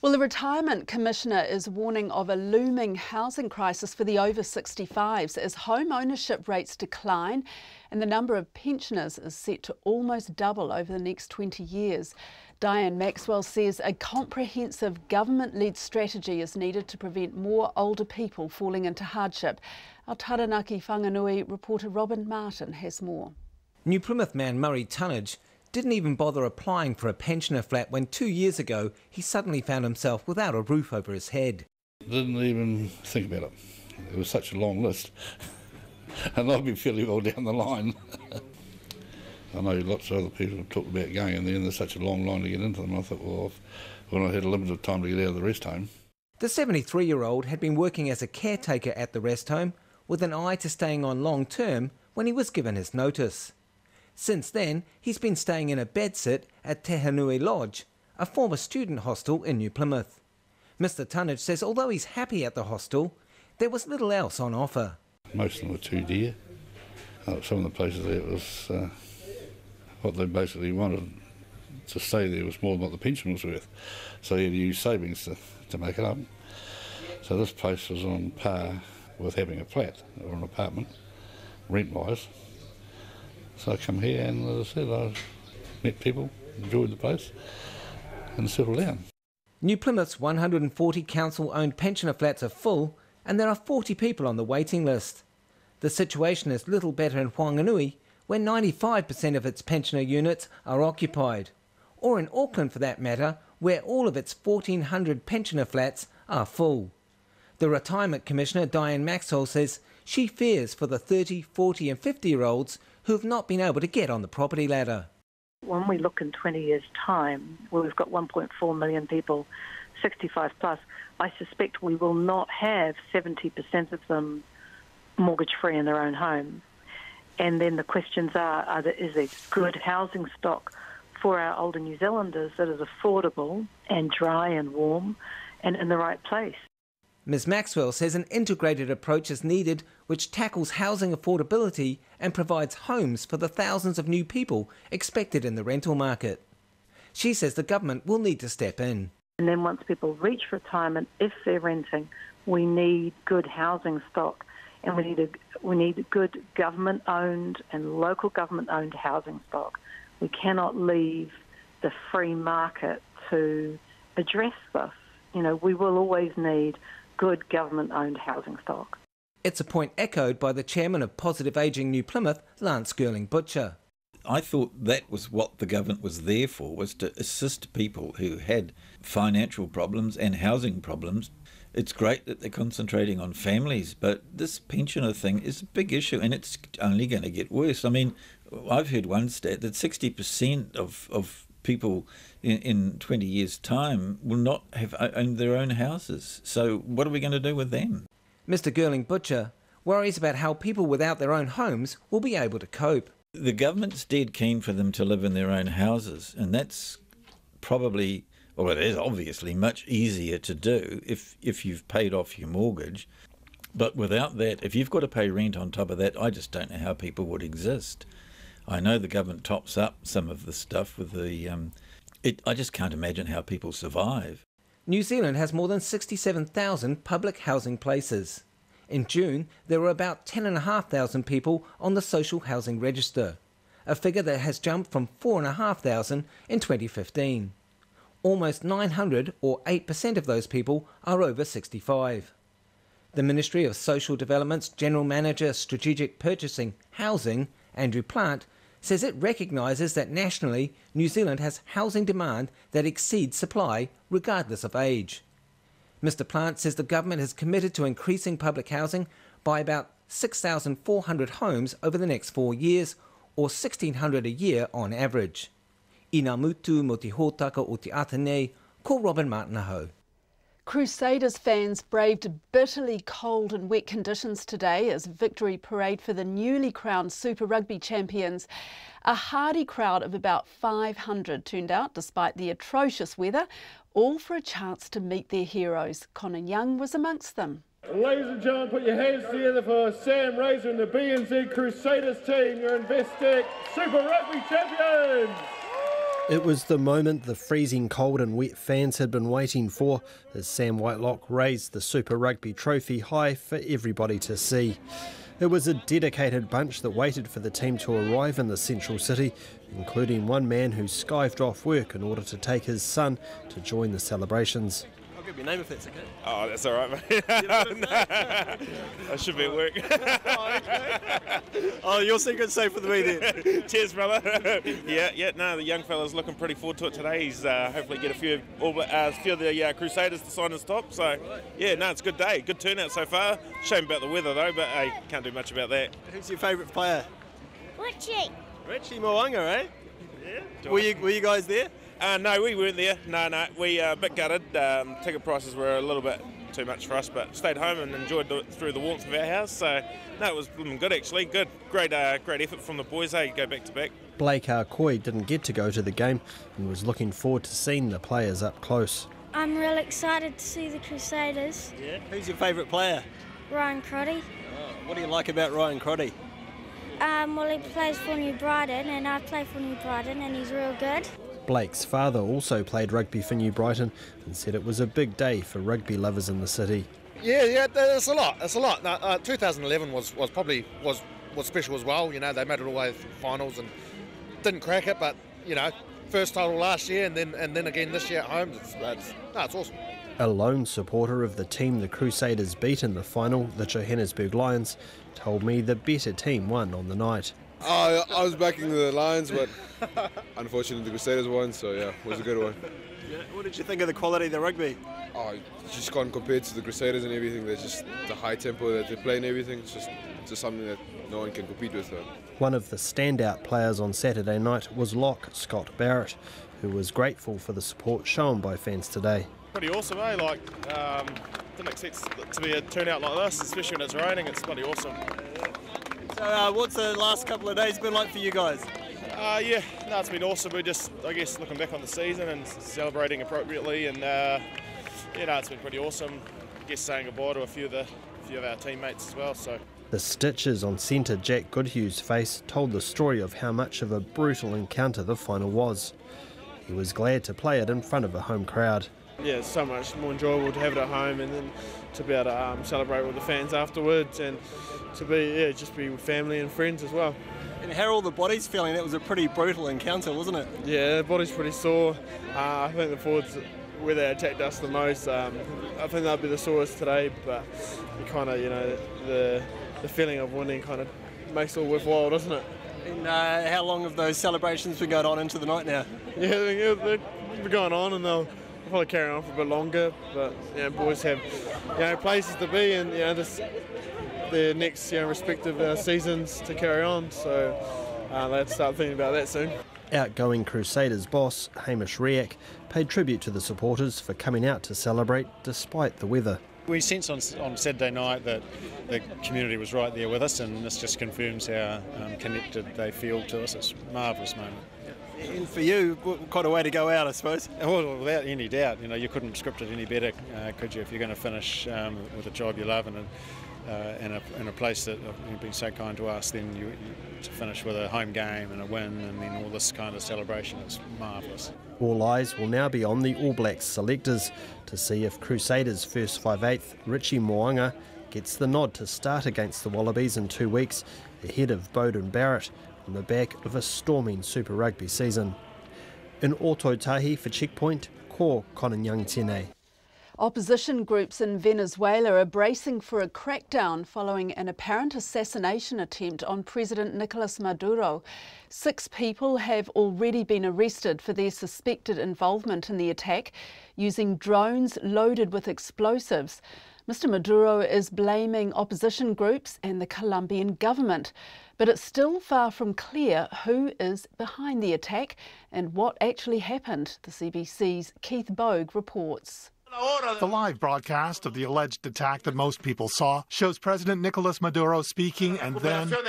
Well, the Retirement Commissioner is warning of a looming housing crisis for the over 65s as home ownership rates decline and the number of pensioners is set to almost double over the next 20 years. Diane Maxwell says a comprehensive government-led strategy is needed to prevent more older people falling into hardship. Our Taranaki Whanganui reporter Robin Martin has more. New Plymouth man Murray Tunnage didn't even bother applying for a pensioner flat when 2 years ago he suddenly found himself without a roof over his head. Didn't even think about it. It was such a long list. And I've been fairly well down the line. I know lots of other people have talked about going in there and there's such a long line to get into them. I thought, well, when I had a limited time to get out of the rest home. The 73-year-old had been working as a caretaker at the rest home with an eye to staying on long term when he was given his notice. Since then, he's been staying in a bedsit at Te Hanui Lodge, a former student hostel in New Plymouth. Mr Tunnage says although he's happy at the hostel, there was little else on offer. Most of them were too dear. Some of the places there, it was what they basically wanted to stay there was more than what the pension was worth. So you had to use savings to make it up. So this place was on par with having a flat or an apartment, rent-wise. So I come here and, as I said, I met people, enjoyed the place and settled down. New Plymouth's 140 council-owned pensioner flats are full and there are 40 people on the waiting list. The situation is little better in Whanganui, where 95% of its pensioner units are occupied, or in Auckland for that matter, where all of its 1,400 pensioner flats are full. The Retirement Commissioner Diane Maxwell says she fears for the 30, 40 and 50-year-olds who have not been able to get on the property ladder. When we look in 20 years' time, where we've got 1.4 million people 65 plus, I suspect we will not have 70% of them mortgage-free in their own home. And then the questions are is there good housing stock for our older New Zealanders that is affordable and dry and warm and in the right place? Ms Maxwell says an integrated approach is needed which tackles housing affordability and provides homes for the thousands of new people expected in the rental market. She says the government will need to step in. And then once people reach retirement, if they're renting, we need good housing stock and we need good government-owned and local government-owned housing stock. We cannot leave the free market to address this. You know, we will always need good government-owned housing stock. It's a point echoed by the chairman of Positive Ageing New Plymouth, Lance Girling-Butcher. I thought that was what the government was there for, was to assist people who had financial problems and housing problems. It's great that they're concentrating on families, but this pensioner thing is a big issue and it's only going to get worse. I mean, I've heard one stat that 60% of people in 20 years' time will not have owned their own houses. So what are we going to do with them? Mr Girling-Butcher worries about how people without their own homes will be able to cope. The government's dead keen for them to live in their own houses, and that's probably, well, it is obviously much easier to do if you've paid off your mortgage. But without that, if you've got to pay rent on top of that, I just don't know how people would exist. I know the government tops up some of the stuff with the... I just can't imagine how people survive. New Zealand has more than 67,000 public housing places. In June, there were about 10,500 people on the social housing register, a figure that has jumped from 4,500 in 2015. Almost 900, or 8% of those people, are over 65. The Ministry of Social Development's General Manager Strategic Purchasing Housing, Andrew Plant, says it recognises that nationally New Zealand has housing demand that exceeds supply regardless of age. Mr Plant says the government is committed to increasing public housing by about 6,400 homes over the next 4 years, or 1,600 a year on average. I ngā mutu mo te hōtaka o te ata nei, ko Robin Martin. Crusaders fans braved bitterly cold and wet conditions today as victory parade for the newly crowned Super Rugby champions. A hardy crowd of about 500 turned out despite the atrocious weather, all for a chance to meet their heroes. Connor Young was amongst them. Ladies and gentlemen, put your hands together for Sam Razor and the BNZ Crusaders team, your Investec Super Rugby champions! It was the moment the freezing cold and wet fans had been waiting for as Sam Whitelock raised the Super Rugby trophy high for everybody to see. It was a dedicated bunch that waited for the team to arrive in the central city, including one man who skived off work in order to take his son to join the celebrations. I'll give you a name if that's okay. Oh, that's all right, mate. I should be at work. Oh, your secret's safe for me then. Cheers, brother. No, the young fella's looking pretty forward to it today. He's hopefully get a few of the Crusaders to sign his top. So, it's a good day. Good turnout so far. Shame about the weather though, but hey, can't do much about that. Who's your favourite player? Richie Mo'unga, eh? Yeah. Were you guys there? No, we weren't there. No. We a bit gutted. Ticket prices were a little bit too much for us, but stayed home and enjoyed it through the warmth of our house. So, no, it was good actually. Good. Great effort from the boys, go back to back. Blake Arcoy didn't get to go to the game and was looking forward to seeing the players up close. I'm really excited to see the Crusaders. Yeah. Who's your favourite player? Ryan Crotty. Oh, what do you like about Ryan Crotty? Well, he plays for New Brighton, and I play for New Brighton, and he's real good. Blake's father also played rugby for New Brighton and said it was a big day for rugby lovers in the city. Yeah, it's a lot. It's a lot. 2011 was special as well. You know, they made it all the way to the finals and didn't crack it, but first title last year and then again this year at home. It's awesome. A lone supporter of the team the Crusaders beat in the final, the Johannesburg Lions, told me the better team won on the night. I was backing the Lions, but unfortunately the Crusaders won, so yeah, it was a good one. Yeah. What did you think of the quality of the rugby? Oh, just can't compare to the Crusaders and everything. There's just the high tempo that they play and everything. It's just something that no one can compete with. One of the standout players on Saturday night was lock Scott Barrett, who was grateful for the support shown by fans today. Pretty awesome, eh? Didn't expect it to be a turnout like this, especially when it's raining. It's bloody awesome. So what's the last couple of days been like for you guys? It's been awesome. We're just, I guess, looking back on the season and celebrating appropriately, and it's been pretty awesome. I guess saying goodbye to a few of our teammates as well. So the stitches on centre Jack Goodhue's face told the story of how much of a brutal encounter the final was. He was glad to play it in front of a home crowd. Yeah, it's so much more enjoyable to have it at home and then to be able to celebrate with the fans afterwards and to be with family and friends as well. And how are all the bodies feeling? That was a pretty brutal encounter, wasn't it? Yeah, the body's pretty sore. I think the forwards, where they attacked us the most, I think they'll be the sorest today, but you kind of, the feeling of winning kind of makes it all worthwhile, doesn't it? And how long have those celebrations been going on into the night now? Yeah, they've been going on and they'll probably carry on for a bit longer, but boys have places to be and their next respective seasons to carry on, so let's start thinking about that soon. Outgoing Crusaders boss Hamish Riak paid tribute to the supporters for coming out to celebrate despite the weather. We sensed on Saturday night that the community was right there with us, and this just confirms how connected they feel to us. It's a marvellous moment. And for you, quite a way to go out, I suppose. Well, without any doubt, you couldn't script it any better, could you? If you're going to finish with a job you love and in a place that have been so kind to us, then you to finish with a home game and a win, and then all this kind of celebration is marvellous. All eyes will now be on the All Blacks selectors to see if Crusaders first 5/8 Richie Mo'unga gets the nod to start against the Wallabies in 2 weeks, ahead of Beauden Barrett on the back of a storming Super Rugby season. In Ōtautahi for Checkpoint, ko Konanyang Tēnei. Opposition groups in Venezuela are bracing for a crackdown following an apparent assassination attempt on President Nicolas Maduro. 6 people have already been arrested for their suspected involvement in the attack, using drones loaded with explosives. Mr. Maduro is blaming opposition groups and the Colombian government, but it's still far from clear who is behind the attack and what actually happened. The CBC's Keith Bogue reports. The live broadcast of the alleged attack that most people saw shows President Nicolas Maduro speaking, and then the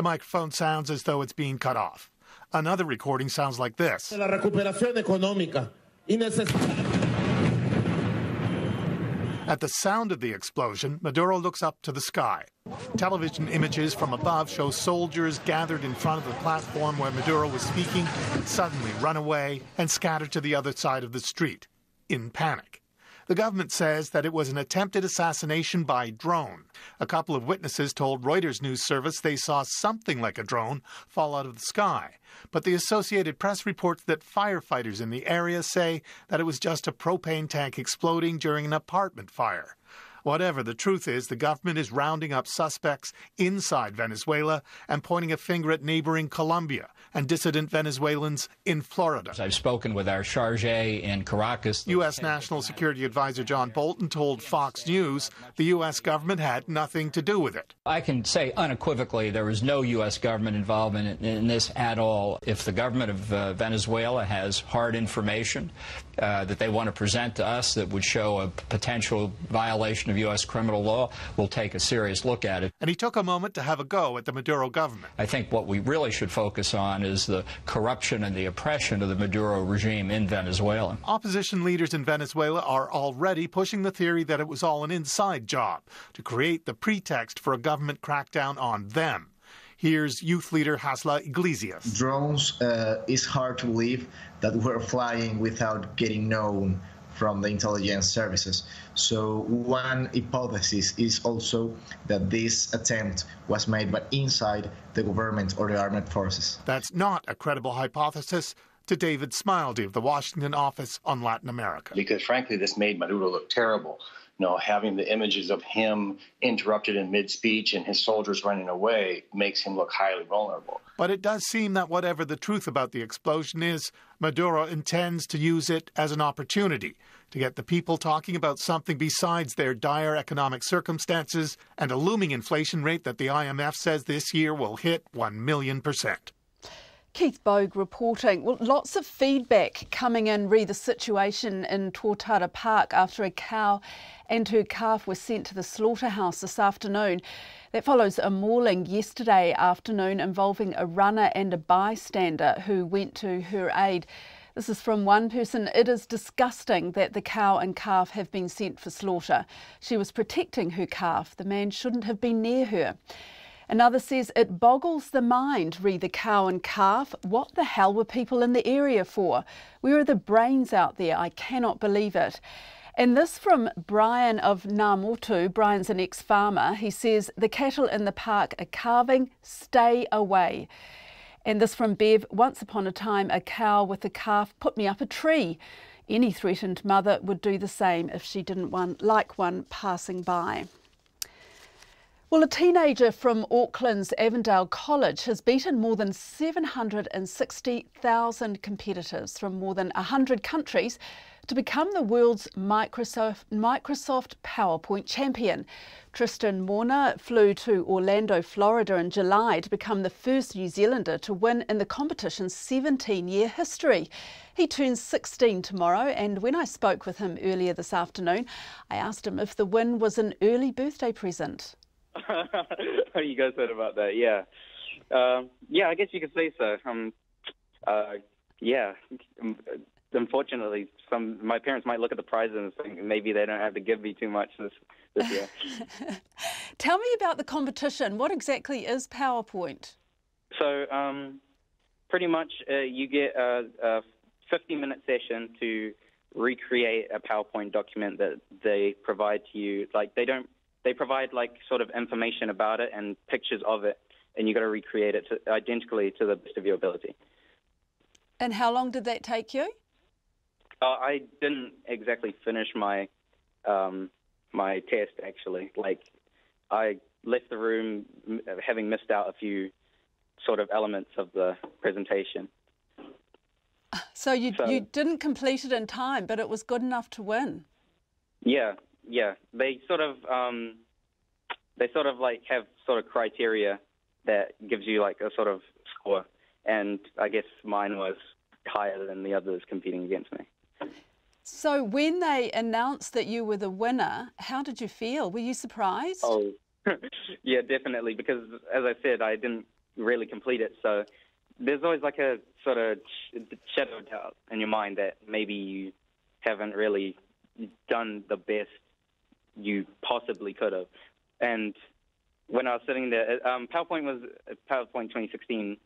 microphone sounds as though it's being cut off. Another recording sounds like this. At the sound of the explosion, Maduro looks up to the sky. Television images from above show soldiers gathered in front of the platform where Maduro was speaking suddenly run away and scatter to the other side of the street, in panic. The government says that it was an attempted assassination by drone. A couple of witnesses told Reuters news service they saw something like a drone fall out of the sky. But the Associated Press reports that firefighters in the area say that it was just a propane tank exploding during an apartment fire. Whatever the truth is, the government is rounding up suspects inside Venezuela and pointing a finger at neighboring Colombia and dissident Venezuelans in Florida. I've spoken with our charge in Caracas. U.S. National Security Advisor John Bolton told Fox News the U.S. government had nothing to do with it. I can say unequivocally there was no U.S. government involvement in this at all. If the government of Venezuela has hard information that they want to present to us that would show a potential violation of U.S. criminal law, we'll take a serious look at it. And he took a moment to have a go at the Maduro government. I think what we really should focus on is the corruption and the oppression of the Maduro regime in Venezuela. Opposition leaders in Venezuela are already pushing the theory that it was all an inside job to create the pretext for a government crackdown on them. Here's youth leader Hasla Iglesias. Drones, it's hard to believe that we're flying without getting known from the intelligence services. So one hypothesis is also that this attempt was made by inside the government or the armed forces. That's not a credible hypothesis to David Smildy of the Washington office on Latin America. Because frankly, this made Maduro look terrible. You know, having the images of him interrupted in mid-speech and his soldiers running away makes him look highly vulnerable. But it does seem that whatever the truth about the explosion is, Maduro intends to use it as an opportunity to get the people talking about something besides their dire economic circumstances and a looming inflation rate that the IMF says this year will hit 1,000,000%. Keith Bogue reporting. Well, lots of feedback coming in re the situation in Tortara Park after a cow and her calf were sent to the slaughterhouse this afternoon. That follows a mauling yesterday afternoon involving a runner and a bystander who went to her aid. This is from one person. It is disgusting that the cow and calf have been sent for slaughter. She was protecting her calf. The man shouldn't have been near her. Another says it boggles the mind, re the cow and calf. What the hell were people in the area for? Where are the brains out there? I cannot believe it. And this from Brian of Ngāmotu. Brian's an ex-farmer. He says the cattle in the park are calving, stay away. And this from Bev. Once upon a time, a cow with a calf put me up a tree. Any threatened mother would do the same if she didn't like one passing by. Well, a teenager from Auckland's Avondale College has beaten more than 760,000 competitors from more than 100 countries to become the world's Microsoft PowerPoint champion. Tristan Morna flew to Orlando, Florida in July to become the first New Zealander to win in the competition's 17-year history. He turns 16 tomorrow, and when I spoke with him earlier this afternoon, I asked him if the win was an early birthday present. How you guys said about that? Yeah, I guess you could say so. Unfortunately, my parents might look at the prizes and think maybe they don't have to give me too much this year. Tell me about the competition. What exactly is PowerPoint? So, pretty much you get a 50-minute session to recreate a PowerPoint document that they provide to you. They provide sort of information about it and pictures of it, and you got to recreate it identically to the best of your ability. And how long did that take you? I didn't exactly finish my my test, actually. I left the room having missed out a few sort of elements of the presentation. So you didn't complete it in time, but it was good enough to win. Yeah. They sort of have sort of criteria that gives you a sort of score, and I guess mine was higher than the others competing against me. So when they announced that you were the winner, how did you feel? Were you surprised? Oh, yeah, definitely, because as I said, I didn't really complete it, so there's always a sort of shadow of doubt in your mind that maybe you haven't really done the best you possibly could have. And when I was sitting there, PowerPoint 2016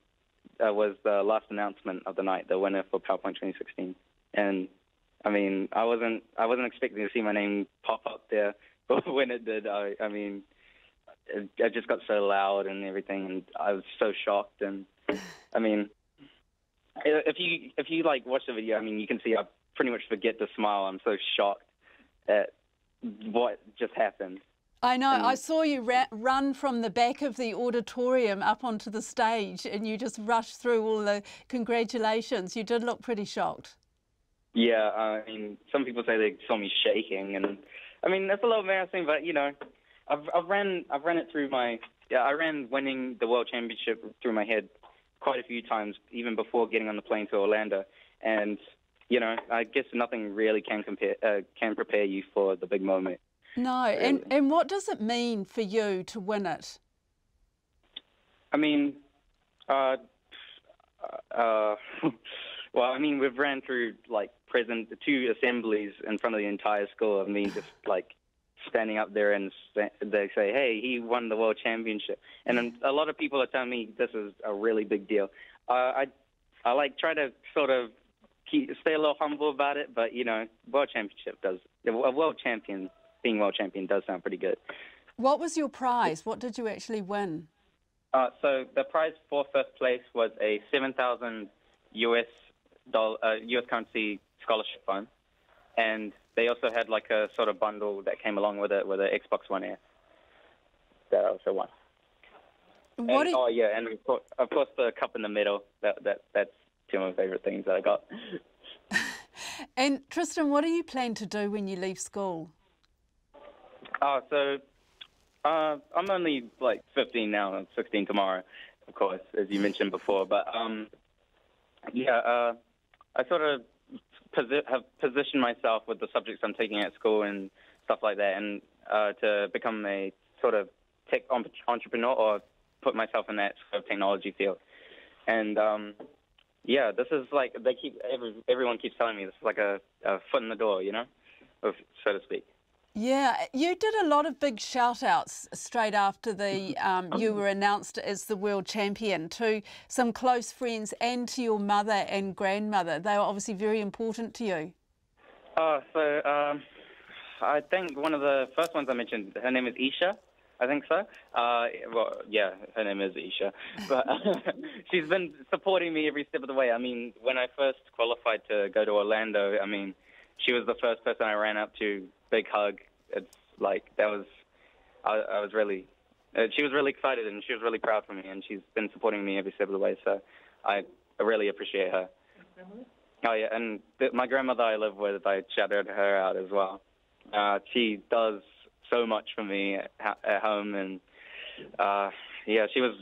was the last announcement of the night, the winner for PowerPoint 2016. And I mean, I wasn't expecting to see my name pop up there, but when it did, I just got so loud and everything, and I was so shocked. And I mean, if you watch the video, I mean, you can see I pretty much forget to smile. I'm so shocked at what just happened. I know. I saw you run from the back of the auditorium up onto the stage, and you just rushed through all the congratulations. You did look pretty shocked. Yeah, I mean, some people say they saw me shaking, and I mean that's a little embarrassing, but you know, I ran it through I ran winning the World Championship through my head quite a few times, even before getting on the plane to Orlando, and you know, I guess nothing really can prepare you for the big moment. No, and what does it mean for you to win it? I mean, well, I mean, we've ran through like 2 assemblies in front of the entire school. I mean, just like standing up there and they say, "Hey, he won the World Championship," and a lot of people are telling me this is a really big deal. I like try to sort of stay a little humble about it, but you know, being world champion does sound pretty good. What was your prize? What did you actually win? So the prize for first place was a $7,000 US currency scholarship fund, and they also had like a sort of bundle that came along with it with an Xbox One S that I also won. And of course the cup in the middle. That's 2 of my favorite things that I got. And Tristan, what do you plan to do when you leave school? So I'm only like 15 now. I'm 16 tomorrow, of course, as you mentioned before. But I sort of have positioned myself with the subjects I'm taking at school and stuff like that, and to become a sort of tech entrepreneur or put myself in that sort of technology field. And this is like everyone keeps telling me this is like a foot in the door, you know, so to speak. Yeah, you did a lot of big shout-outs straight after you were announced as the world champion to some close friends and to your mother and grandmother. They were obviously very important to you. I think one of the first ones I mentioned, her name is Isha. I think so. Her name is Isha. But she's been supporting me every step of the way. I mean, when I first qualified to go to Orlando, I mean, she was the first person I ran up to. Big hug. It's like that was. I was really. She was really excited and she was really proud for me, and she's been supporting me every step of the way. So I really appreciate her. Oh yeah, and my grandmother I live with, I shouted her out as well. She does so much for me at home, and she was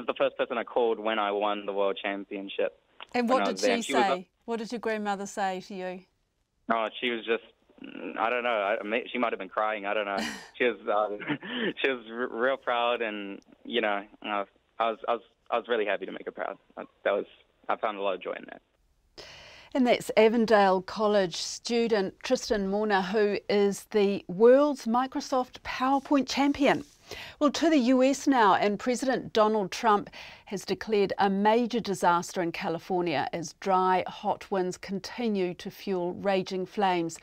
the first person I called when I won the world championship. And what did she say? What did your grandmother say to you? Oh, she was just. I don't know. She might have been crying. I don't know. She was real proud, and you know, I was really happy to make her proud. I found a lot of joy in that. And that's Avondale College student Tristan Morna, who is the world's Microsoft PowerPoint champion. Well, to the US now, and President Donald Trump has declared a major disaster in California as dry, hot winds continue to fuel raging flames.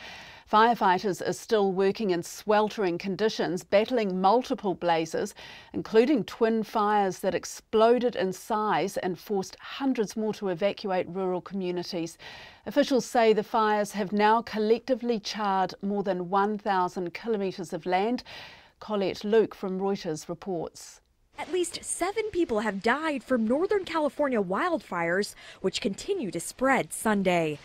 Firefighters are still working in sweltering conditions, battling multiple blazes, including twin fires that exploded in size and forced hundreds more to evacuate rural communities. Officials say the fires have now collectively charred more than 1,000 kilometres of land. Colette Luke from Reuters reports. At least 7 people have died from Northern California wildfires, which continue to spread Sunday.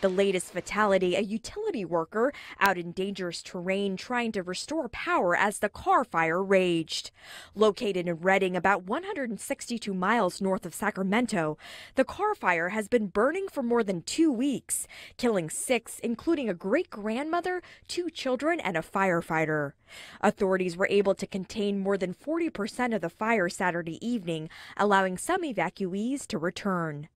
The latest fatality, a utility worker out in dangerous terrain trying to restore power as the Carr Fire raged. Located in Redding, about 162 miles north of Sacramento, the Carr Fire has been burning for more than 2 weeks, killing 6, including a great-grandmother, 2 children, and a firefighter. Authorities were able to contain more than 40% of the fire Saturday evening, allowing some evacuees to return.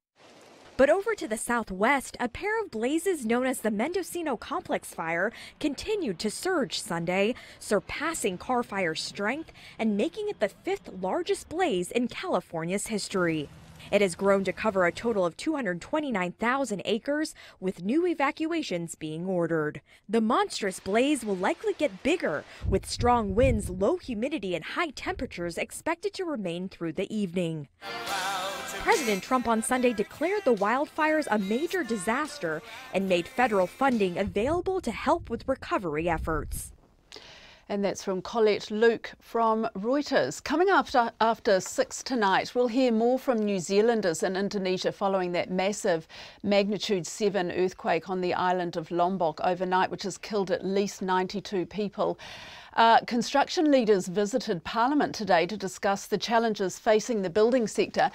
But over to the southwest, a pair of blazes known as the Mendocino Complex Fire continued to surge Sunday, surpassing Carr Fire's strength and making it the 5th largest blaze in California's history. It has grown to cover a total of 229,000 acres, with new evacuations being ordered. The monstrous blaze will likely get bigger, with strong winds, low humidity, and high temperatures expected to remain through the evening. President Trump on Sunday declared the wildfires a major disaster and made federal funding available to help with recovery efforts. And that's from Colette Luke from Reuters. Coming up after 6 tonight, we'll hear more from New Zealanders in Indonesia following that massive magnitude 7 earthquake on the island of Lombok overnight, which has killed at least 92 people. Construction leaders visited Parliament today to discuss the challenges facing the building sector.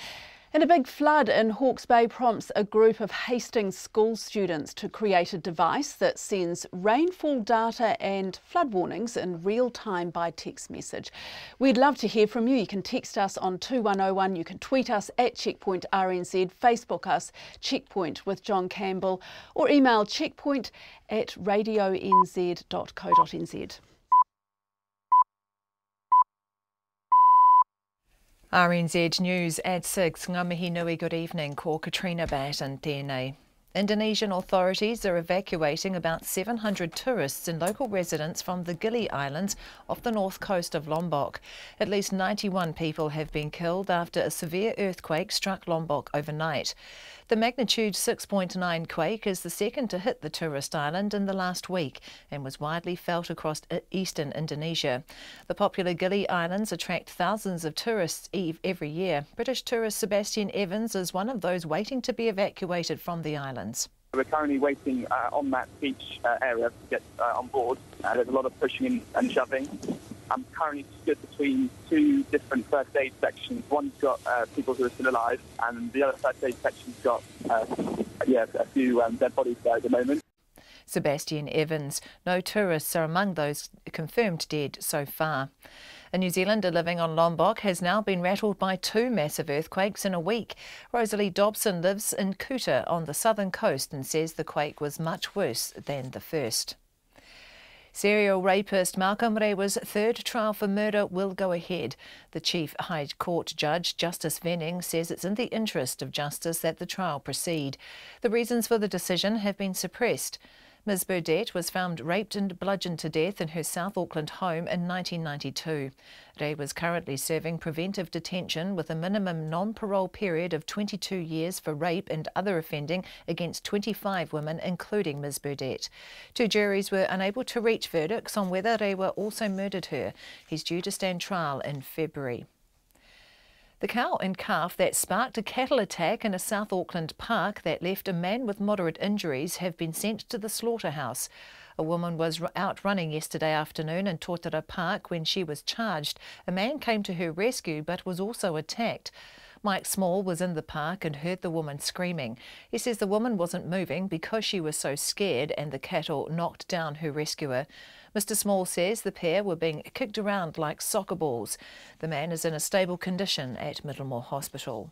And a big flood in Hawke's Bay prompts a group of Hastings school students to create a device that sends rainfall data and flood warnings in real time by text message. We'd love to hear from you. You can text us on 2101, you can tweet us at Checkpoint RNZ, Facebook us, Checkpoint with John Campbell, or email checkpoint@radionz.co.nz. RNZ News at 6. Ngā mihi nui, good evening. Ko Katrina Batten tēnei. Indonesian authorities are evacuating about 700 tourists and local residents from the Gili Islands off the north coast of Lombok. At least 91 people have been killed after a severe earthquake struck Lombok overnight. The magnitude 6.9 quake is the second to hit the tourist island in the last week and was widely felt across eastern Indonesia. The popular Gili Islands attract thousands of tourists every year. British tourist Sebastian Evans is one of those waiting to be evacuated from the islands. We're currently waiting on that beach area to get on board. There's a lot of pushing and shoving. I'm currently stood between two different first aid sections. One's got people who are still alive, and the other first aid section's got a few dead bodies there at the moment. Sebastian Evans. No tourists are among those confirmed dead so far. A New Zealander living on Lombok has now been rattled by 2 massive earthquakes in a week. Rosalie Dobson lives in Kuta on the southern coast and says the quake was much worse than the first. Serial rapist Malcolm Rewa's third trial for murder will go ahead. The Chief High Court Judge, Justice Venning, says it's in the interest of justice that the trial proceed. The reasons for the decision have been suppressed. Ms Burdett was found raped and bludgeoned to death in her South Auckland home in 1992. Ray was currently serving preventive detention with a minimum non-parole period of 22 years for rape and other offending against 25 women, including Ms Burdett. 2 juries were unable to reach verdicts on whether Rewa also murdered her. He's due to stand trial in February. The cow and calf that sparked a cattle attack in a South Auckland park that left a man with moderate injuries have been sent to the slaughterhouse. A woman was out running yesterday afternoon in Totara Park when she was charged. A man came to her rescue but was also attacked. Mike Small was in the park and heard the woman screaming. He says the woman wasn't moving because she was so scared and the cattle knocked down her rescuer. Mr Small says the pair were being kicked around like soccer balls. The man is in a stable condition at Middlemore Hospital.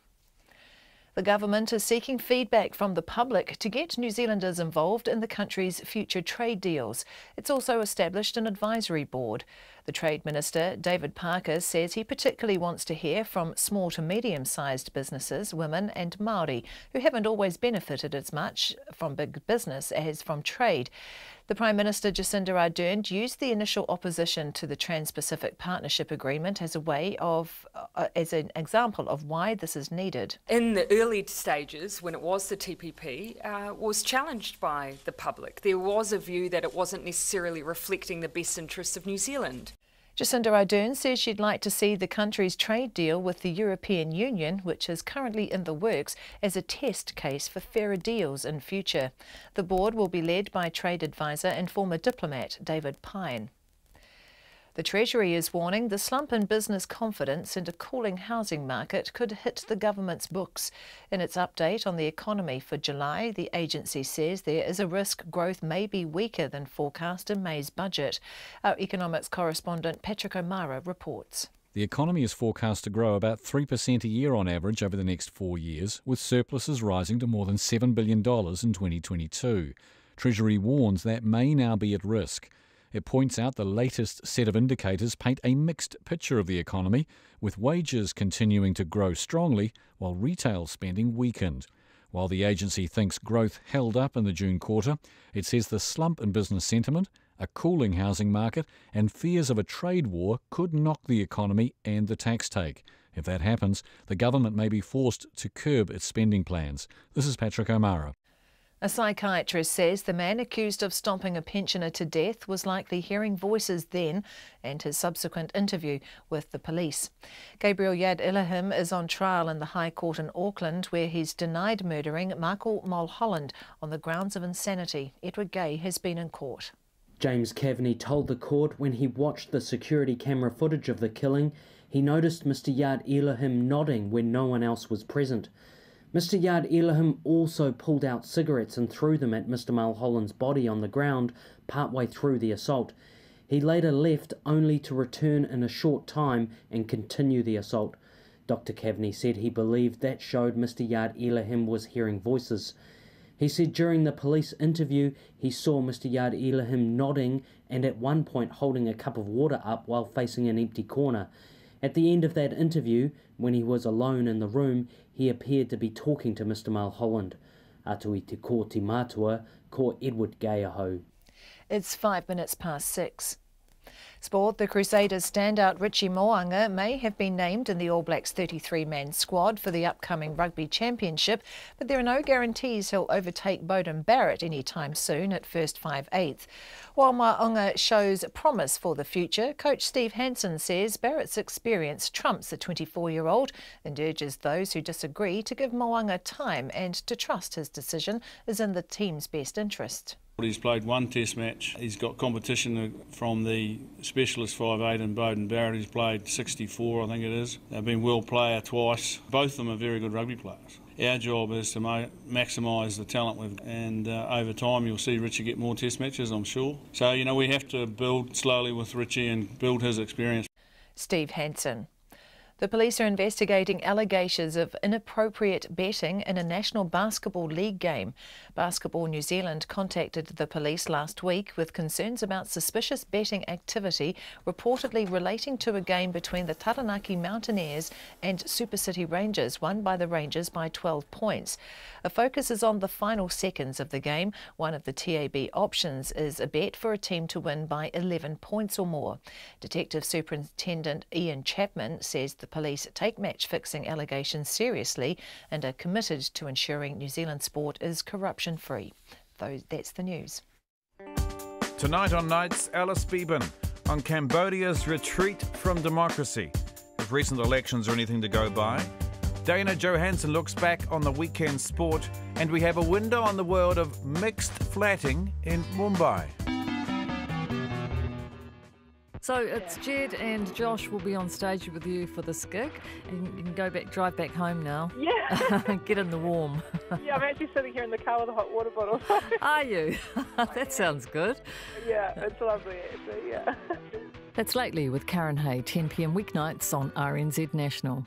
The government is seeking feedback from the public to get New Zealanders involved in the country's future trade deals. It's also established an advisory board. The Trade Minister, David Parker, says he particularly wants to hear from small to medium-sized businesses, women and Māori, who haven't always benefited as much from big business as from trade. The Prime Minister, Jacinda Ardern, used the initial opposition to the Trans-Pacific Partnership Agreement as as an example of why this is needed. In the early stages, when it was the TPP, was challenged by the public. There was a view that it wasn't necessarily reflecting the best interests of New Zealand. Jacinda Ardern says she'd like to see the country's trade deal with the European Union, which is currently in the works, as a test case for fairer deals in future. The board will be led by trade advisor and former diplomat David Pine. The Treasury is warning the slump in business confidence and a cooling housing market could hit the government's books. In its update on the economy for July, the agency says there is a risk growth may be weaker than forecast in May's budget. Our economics correspondent Patrick O'Mara reports. The economy is forecast to grow about 3% a year on average over the next 4 years, with surpluses rising to more than $7 billion in 2022. Treasury warns that may now be at risk. It points out the latest set of indicators paint a mixed picture of the economy, with wages continuing to grow strongly while retail spending weakened. While the agency thinks growth held up in the June quarter, it says the slump in business sentiment, a cooling housing market and fears of a trade war could knock the economy and the tax take. If that happens, the government may be forced to curb its spending plans. This is Patrick O'Mara. A psychiatrist says the man accused of stomping a pensioner to death was likely hearing voices then, and his subsequent interview with the police. Gabriel Yad Elohim is on trial in the High Court in Auckland, where he's denied murdering Michael Mulholland on the grounds of insanity. Edward Gay has been in court. James Kavanagh told the court when he watched the security camera footage of the killing, he noticed Mr Yad Elohim nodding when no one else was present. Mr Yad Elohim also pulled out cigarettes and threw them at Mr Mulholland's body on the ground partway through the assault. He later left only to return in a short time and continue the assault. Dr Kavanagh said he believed that showed Mr Yad Elohim was hearing voices. He said during the police interview he saw Mr Yad Elohim nodding and at one point holding a cup of water up while facing an empty corner. At the end of that interview, when he was alone in the room, he appeared to be talking to Mr Mulholland. Atui te ko te mātua, ko Edward Gay aho. It's 6:05. Sport. The Crusaders standout Richie Mo'unga may have been named in the All Blacks 33-man squad for the upcoming Rugby Championship, but there are no guarantees he'll overtake Beauden Barrett anytime soon at first 5/8. While Mo'unga shows promise for the future, coach Steve Hansen says Barrett's experience trumps the 24-year-old and urges those who disagree to give Mo'unga time and to trust his decision is in the team's best interest. He's played one test match. He's got competition from the specialist 5'8" and Beauden Barrett. He's played 64, I think it is. They've been world player twice. Both of them are very good rugby players. Our job is to maximise the talent we've, and over time you'll see Richie get more test matches, I'm sure. So, we have to build slowly with Richie and build his experience. Steve Hansen. The police are investigating allegations of inappropriate betting in a National Basketball League game. Basketball New Zealand contacted the police last week with concerns about suspicious betting activity reportedly relating to a game between the Taranaki Mountaineers and Super City Rangers, won by the Rangers by 12 points. A focus is on the final seconds of the game. One of the TAB options is a bet for a team to win by 11 points or more. Detective Superintendent Ian Chapman says the police take match-fixing allegations seriously and are committed to ensuring New Zealand sport is corruption-free. That's the news. Tonight on Nights, Alice Beeben on Cambodia's retreat from democracy. If recent elections are anything to go by, Dana Johansson looks back on the weekend sport, and we have a window on the world of mixed flatting in Mumbai. So it's Jed and Josh will be on stage with you for this gig, and you can drive back home now. Yeah. Get in the warm. Yeah, I'm actually sitting here in the car with a hot water bottle. Are you? That sounds good. Yeah, it's lovely actually, yeah. That's Lately with Karen Hay, 10 p.m. weeknights on RNZ National.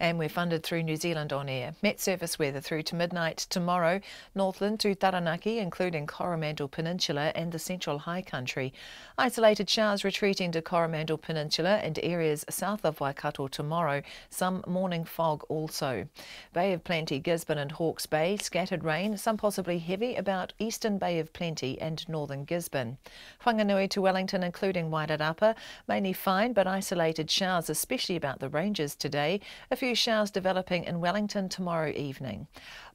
And we're funded through New Zealand On Air. Met Service weather through to midnight tomorrow. Northland to Taranaki, including Coromandel Peninsula and the Central High Country. Isolated showers retreating to Coromandel Peninsula and areas south of Waikato tomorrow. Some morning fog also. Bay of Plenty, Gisborne and Hawke's Bay. Scattered rain, some possibly heavy about eastern Bay of Plenty and northern Gisborne. Whanganui to Wellington, including Wairarapa. Mainly fine but isolated showers, especially about the ranges today. A few showers developing in Wellington tomorrow evening.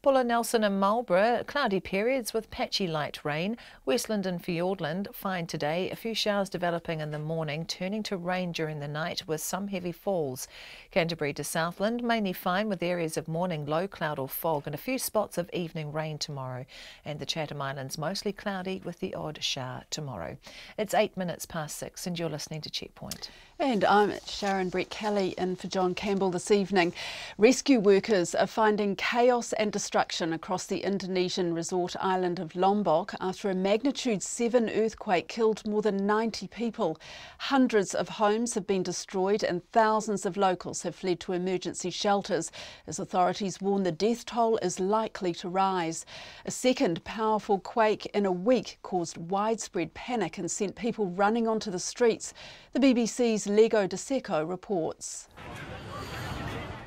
Bulla, Nelson and Marlborough, cloudy periods with patchy light rain. Westland and Fiordland, fine today. A few showers developing in the morning, turning to rain during the night with some heavy falls. Canterbury to Southland, mainly fine with areas of morning low cloud or fog and a few spots of evening rain tomorrow. And the Chatham Islands, mostly cloudy with the odd shower tomorrow. It's 6:08 and you're listening to Checkpoint. And I'm Sharon Brett Kelly in for John Campbell this evening. Rescue workers are finding chaos and destruction across the Indonesian resort island of Lombok after a magnitude 7 earthquake killed more than 90 people. Hundreds of homes have been destroyed and thousands of locals have fled to emergency shelters as authorities warn the death toll is likely to rise. A second powerful quake in a week caused widespread panic and sent people running onto the streets. The BBC's Lego De Seco reports.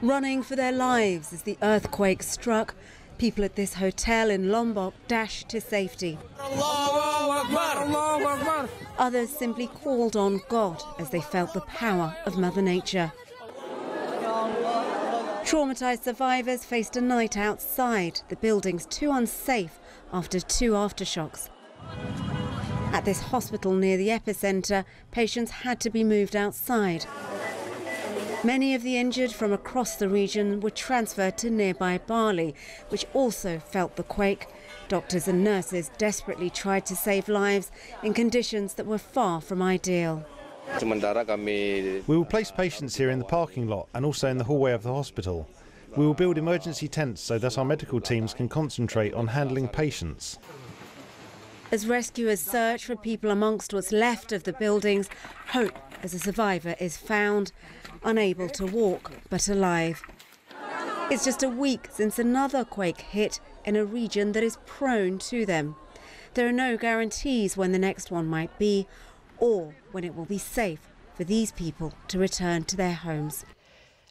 Running for their lives as the earthquake struck, People at this hotel in Lombok dashed to safety. Others simply called on God as they felt the power of Mother Nature. Traumatised survivors faced a night outside, the buildings too unsafe after 2 aftershocks. At this hospital near the epicentre, patients had to be moved outside. Many of the injured from across the region were transferred to nearby Bali, which also felt the quake. Doctors and nurses desperately tried to save lives in conditions that were far from ideal. We will place patients here in the parking lot and also in the hallway of the hospital. We will build emergency tents so that our medical teams can concentrate on handling patients. As rescuers search for people amongst what's left of the buildings, hope as a survivor is found, unable to walk but alive. It's just a week since another quake hit in a region that is prone to them. There are no guarantees when the next one might be or when it will be safe for these people to return to their homes.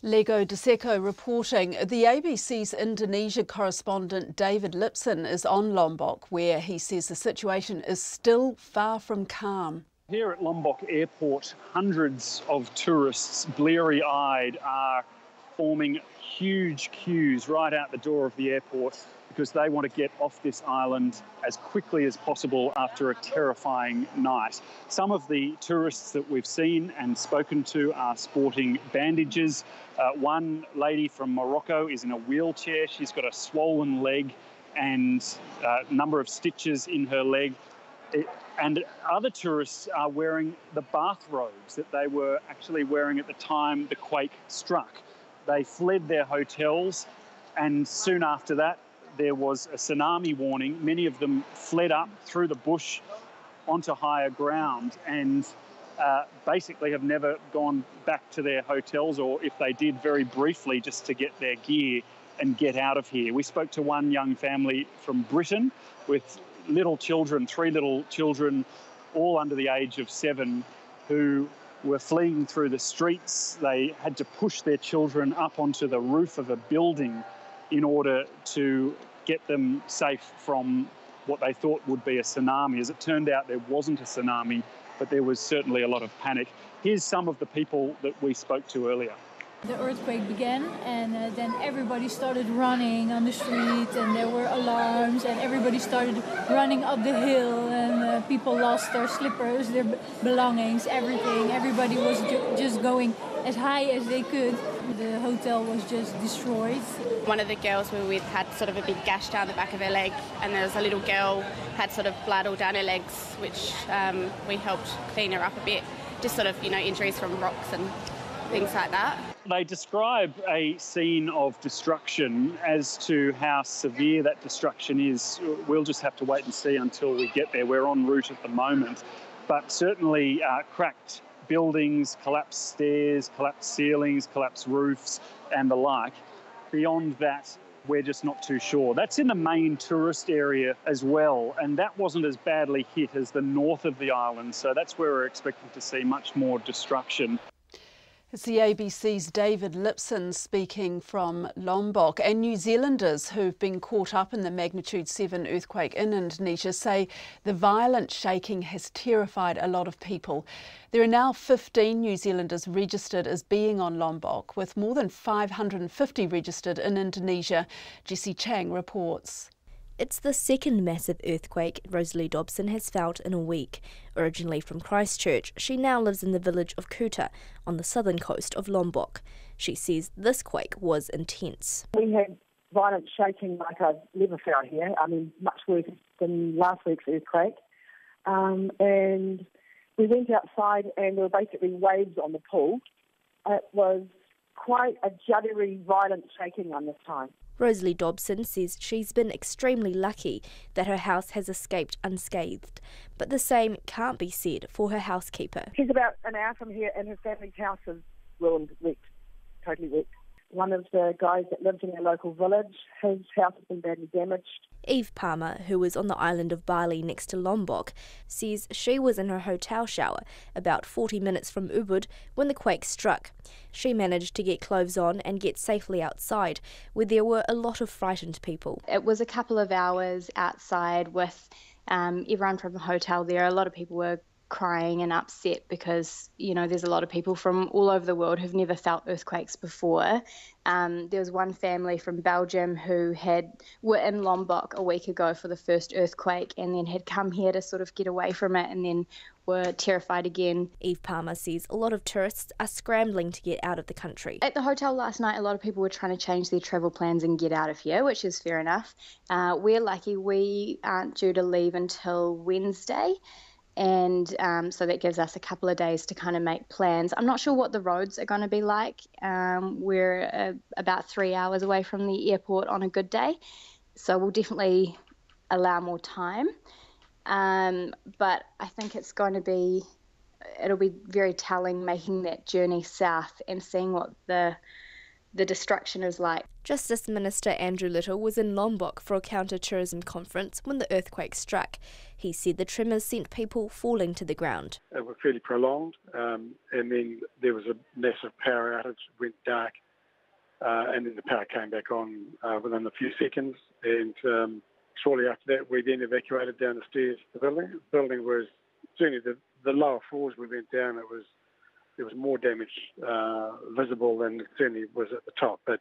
Lego Deseko reporting. The ABC's Indonesia correspondent David Lipson is on Lombok, where he says the situation is still far from calm. Here at Lombok Airport, hundreds of tourists, bleary-eyed, are forming huge queues right out the door of the airport because they want to get off this island as quickly as possible after a terrifying night. Some of the tourists that we've seen and spoken to are sporting bandages. One lady from Morocco is in a wheelchair. She's got a swollen leg and a number of stitches in her leg. And other tourists are wearing the bathrobes that they were actually wearing at the time the quake struck. They fled their hotels, and soon after that, there was a tsunami warning. Many of them fled up through the bush onto higher ground and basically have never gone back to their hotels, or if they did, very briefly, just to get their gear and get out of here. We spoke to one young family from Britain with little children, 3 little children, all under the age of 7, who were fleeing through the streets. They had to push their children up onto the roof of a building in order to get them safe from what they thought would be a tsunami. As it turned out, there wasn't a tsunami, but there was certainly a lot of panic. Here's some of the people that we spoke to earlier. The earthquake began, and then everybody started running on the street, and there were alarms, and everybody started running up the hill, and people lost their slippers, their belongings, everything. Everybody was just going as high as they could. The hotel was just destroyed. One of the girls we were with had sort of a big gash down the back of her leg, and there was a little girl had sort of blood all down her legs, which we helped clean her up a bit. Just sort of, injuries from rocks and things like that. They describe a scene of destruction. As to how severe that destruction is, we'll just have to wait and see until we get there. We're en route at the moment, but certainly cracked buildings, collapsed stairs, collapsed ceilings, collapsed roofs and the like. Beyond that, we're just not too sure. That's in the main tourist area as well, and that wasn't as badly hit as the north of the island, so that's where we're expecting to see much more destruction. It's the ABC's David Lipson speaking from Lombok. And New Zealanders who've been caught up in the magnitude 7 earthquake in Indonesia say the violent shaking has terrified a lot of people. There are now 15 New Zealanders registered as being on Lombok, with more than 550 registered in Indonesia. Jessie Chang reports. It's the second massive earthquake Rosalie Dobson has felt in a week. Originally from Christchurch, she now lives in the village of Kuta on the southern coast of Lombok. She says this quake was intense. We had violent shaking like I've never felt here. I mean, much worse than last week's earthquake. And we went outside and there were basically waves on the pool. It was quite a juddery, violent shaking on this time. Rosalie Dobson says she's been extremely lucky that her house has escaped unscathed, but the same can't be said for her housekeeper. She's about an hour from here and her family's house is ruined, wrecked, totally wrecked. One of the guys that lived in our local village, his house has been badly damaged. Eve Palmer, who was on the island of Bali next to Lombok, says she was in her hotel shower about 40 minutes from Ubud when the quake struck. She managed to get clothes on and get safely outside, where there were a lot of frightened people. It was a couple of hours outside with everyone from the hotel there. A lot of people were crying and upset because, you know, there's a lot of people from all over the world who've never felt earthquakes before. There was one family from Belgium who were in Lombok a week ago for the first earthquake and then had come here to sort of get away from it and then were terrified again. Eve Palmer says a lot of tourists are scrambling to get out of the country. At the hotel last night, a lot of people were trying to change their travel plans and get out of here, which is fair enough. We're lucky we aren't due to leave until Wednesday. And so that gives us a couple of days to kind of make plans. I'm not sure what the roads are going to be like. We're about 3 hours away from the airport on a good day, so we'll definitely allow more time. But I think it'll be very telling making that journey south and seeing what the destruction is like. Justice Minister Andrew Little was in Lombok for a counter-tourism conference when the earthquake struck. He said the tremors sent people falling to the ground. It was fairly prolonged, and then there was a massive power outage, went dark, and then the power came back on within a few seconds. And shortly after that, we then evacuated down the stairs to the building. The building was certainly the lower floors we went down. There was more damage visible than it certainly was at the top, but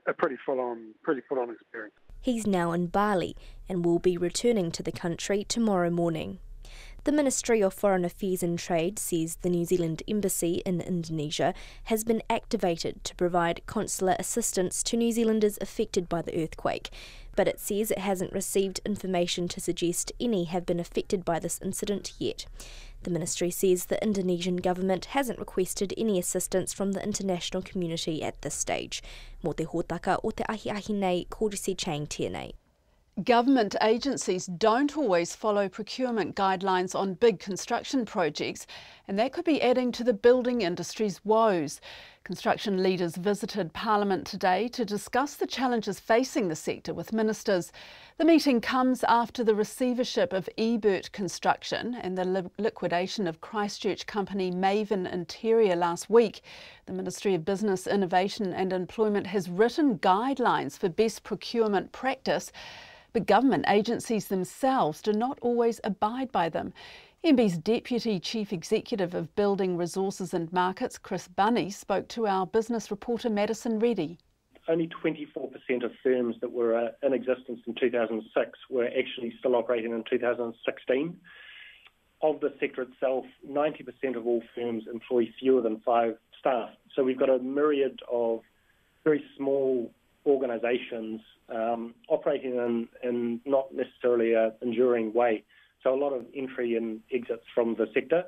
a pretty full-on experience. He's now in Bali and will be returning to the country tomorrow morning. The Ministry of Foreign Affairs and Trade says the New Zealand Embassy in Indonesia has been activated to provide consular assistance to New Zealanders affected by the earthquake, but it says it hasn't received information to suggest any have been affected by this incident yet. The ministry says the Indonesian government hasn't requested any assistance from the international community at this stage. Mō te hōtaka o te ahi nei, kōrisi Chang tēnei. Government agencies don't always follow procurement guidelines on big construction projects, and that could be adding to the building industry's woes. Construction leaders visited Parliament today to discuss the challenges facing the sector with ministers. The meeting comes after the receivership of Ebert Construction and the liquidation of Christchurch company Maven Interior last week. The Ministry of Business, Innovation and Employment has written guidelines for best procurement practice, but government agencies themselves do not always abide by them. MB's Deputy Chief Executive of Building Resources and Markets, Chris Bunny, spoke to our business reporter Madison Reddy. Only 24% of firms that were in existence in 2006 were actually still operating in 2016. Of the sector itself, 90% of all firms employ fewer than 5 staff. So we've got a myriad of very small organisations operating in not necessarily an enduring way. So a lot of entry and exits from the sector.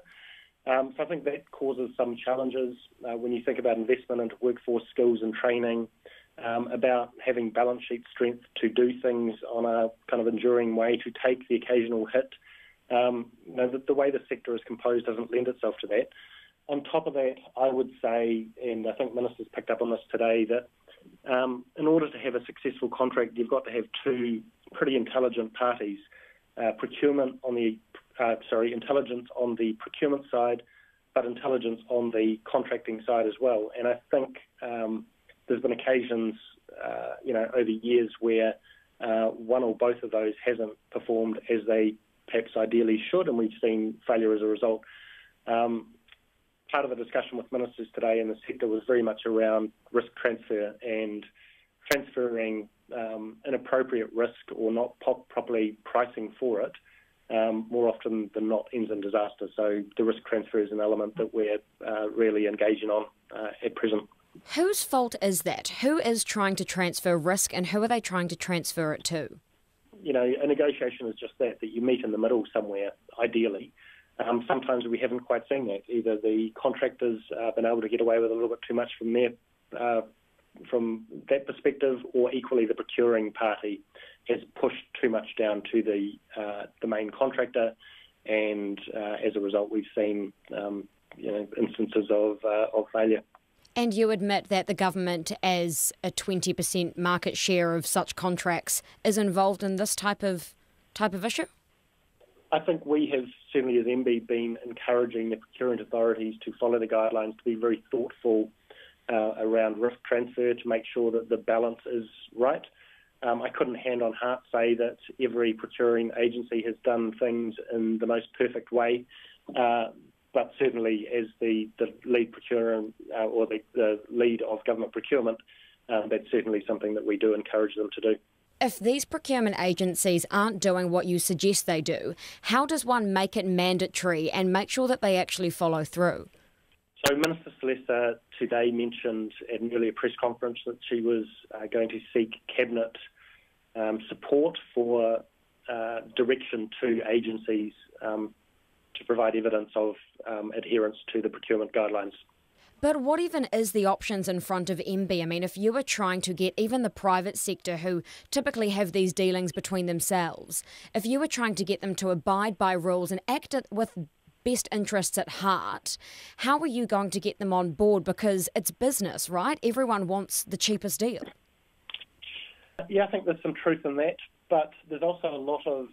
So I think that causes some challenges when you think about investment into workforce skills and training, about having balance sheet strength to do things on a kind of enduring way, to take the occasional hit. The way the sector is composed doesn't lend itself to that. On top of that, I would say, and I think ministers picked up on this today, that in order to have a successful contract, you've got to have 2 pretty intelligent parties. Intelligence on the procurement side, but intelligence on the contracting side as well. And I think there's been occasions, over years where one or both of those hasn't performed as they perhaps ideally should, and we've seen failure as a result. Part of the discussion with ministers today in the sector was very much around risk transfer and transferring inappropriate risk or not properly pricing for it, more often than not ends in disaster. So the risk transfer is an element that we're really engaging on at present. Whose fault is that? Who is trying to transfer risk and who are they trying to transfer it to? A negotiation is just that you meet in the middle somewhere, ideally. Sometimes we haven't quite seen that. Either the contractors have been able to get away with a little bit too much from that perspective, or equally the procuring party has pushed too much down to the main contractor, and as a result we've seen instances of failure. And you admit that the government, as a 20% market share of such contracts, is involved in this type of issue? I think we have, certainly as MB, been encouraging the procurement authorities to follow the guidelines, to be very thoughtful around risk transfer, to make sure that the balance is right. I couldn't hand on heart say that every procuring agency has done things in the most perfect way, but certainly as the lead procurer or the lead of government procurement, that's certainly something that we do encourage them to do. If these procurement agencies aren't doing what you suggest they do, how does one make it mandatory and make sure that they actually follow through? So Minister Slessor today mentioned at an earlier press conference that she was going to seek Cabinet support for direction to agencies to provide evidence of adherence to the procurement guidelines. But what even is the options in front of MB? I mean, if you were trying to get even the private sector, who typically have these dealings between themselves, if you were trying to get them to abide by rules and act with best interests at heart, how are you going to get them on board? Because it's business, right? Everyone wants the cheapest deal. Yeah, I think there's some truth in that, but there's also a lot of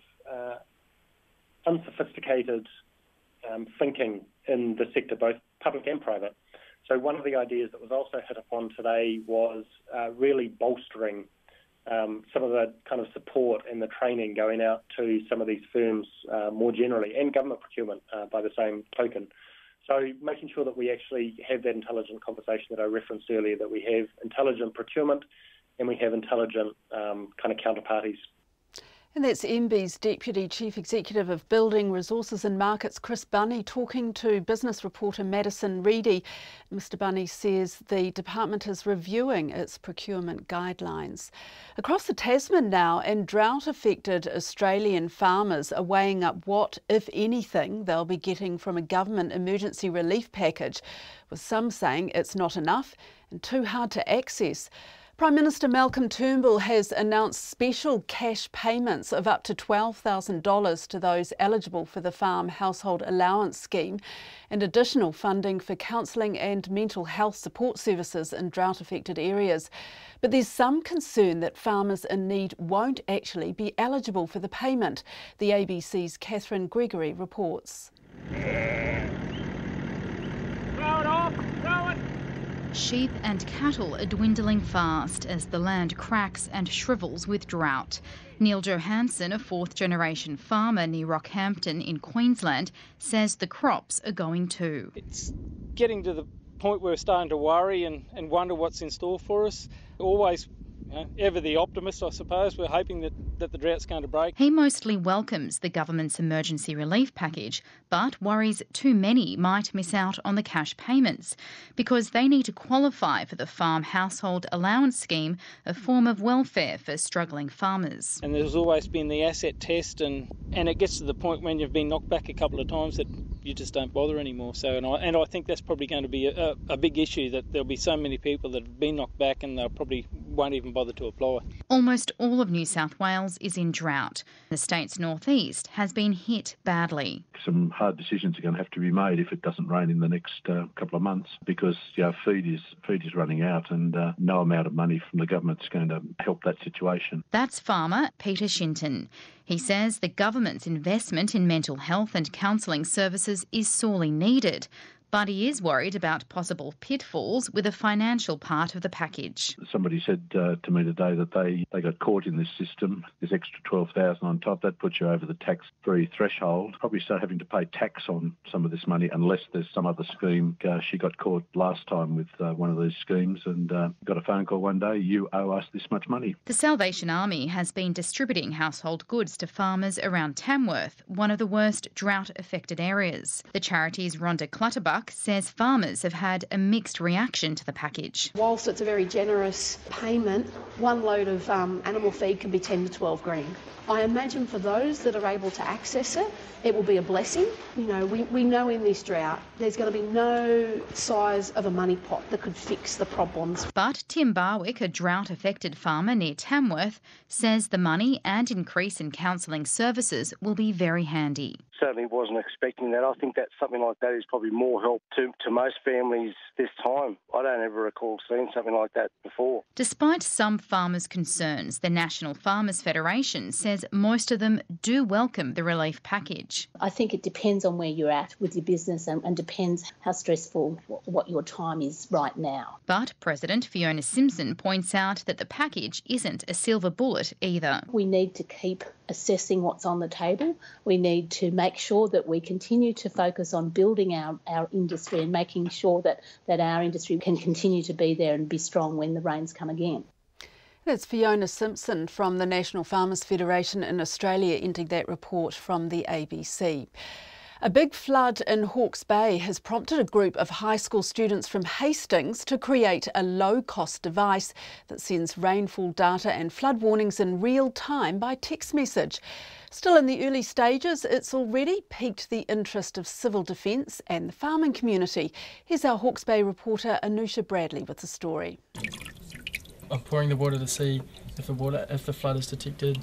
unsophisticated thinking in the sector, both public and private. So one of the ideas that was also hit upon today was really bolstering some of the kind of support and the training going out to some of these firms more generally, and government procurement by the same token. So making sure that we actually have that intelligent conversation that I referenced earlier, that we have intelligent procurement and we have intelligent kind of counterparties. And that's MB's Deputy Chief Executive of Building, Resources and Markets, Chris Bunny, talking to business reporter Madison Reedy. Mr Bunny says the department is reviewing its procurement guidelines. Across the Tasman now, and drought-affected Australian farmers are weighing up what, if anything, they'll be getting from a government emergency relief package, with some saying it's not enough and too hard to access. Prime Minister Malcolm Turnbull has announced special cash payments of up to $12,000 to those eligible for the Farm Household Allowance Scheme and additional funding for counselling and mental health support services in drought-affected areas. But there's some concern that farmers in need won't actually be eligible for the payment. The ABC's Catherine Gregory reports. Sheep and cattle are dwindling fast as the land cracks and shrivels with drought. Neil Johansson, a fourth-generation farmer near Rockhampton in Queensland, says the crops are going too. It's getting to the point where we're starting to worry and wonder what's in store for us. Always, ever the optimist, I suppose. We're hoping that the drought's going to break. He mostly welcomes the government's emergency relief package, but worries too many might miss out on the cash payments because they need to qualify for the Farm Household Allowance Scheme, a form of welfare for struggling farmers. And there's always been the asset test, and it gets to the point when you've been knocked back a couple of times that you just don't bother anymore. So, and I think that's probably going to be a big issue, that there'll be so many people that have been knocked back and they'll probably won't even bother to apply. Almost all of New South Wales is in drought. The state's northeast has been hit badly. Some hard decisions are going to have to be made if it doesn't rain in the next couple of months, because feed is running out, and no amount of money from the government's going to help that situation. That's farmer Peter Shinton. He says the government's investment in mental health and counselling services is sorely needed, but he is worried about possible pitfalls with the financial part of the package. Somebody said to me today that they got caught in this system. This extra $12,000 on top, that puts you over the tax-free threshold. Probably start having to pay tax on some of this money unless there's some other scheme. She got caught last time with one of these schemes and got a phone call one day, you owe us this much money. The Salvation Army has been distributing household goods to farmers around Tamworth, one of the worst drought-affected areas. The charity's Rhonda Clutterbuck says farmers have had a mixed reaction to the package. Whilst it's a very generous payment, one load of animal feed can be 10 to 12 grand. I imagine for those that are able to access it, it will be a blessing. We know in this drought there's going to be no size of a money pot that could fix the problems. But Tim Barwick, a drought-affected farmer near Tamworth, says the money and increase in counselling services will be very handy. certainly wasn't expecting that. I think that something like that is probably more help to most families this time. I don't ever recall seeing something like that before. Despite some farmers' concerns, the National Farmers Federation says most of them do welcome the relief package. I think it depends on where you're at with your business and depends how stressful what your time is right now. But President Fiona Simpson points out that the package isn't a silver bullet either. We need to keep assessing what's on the table. We need to make sure that we continue to focus on building our industry and making sure that our industry can continue to be there and be strong when the rains come again. That's Fiona Simpson from the National Farmers Federation in Australia ending that report from the ABC. A big flood in Hawke's Bay has prompted a group of high school students from Hastings to create a low-cost device that sends rainfall data and flood warnings in real time by text message. Still in the early stages, it's already piqued the interest of civil defence and the farming community. Here's our Hawke's Bay reporter Anusha Bradley with the story. I'm pouring the water to see if the flood is detected.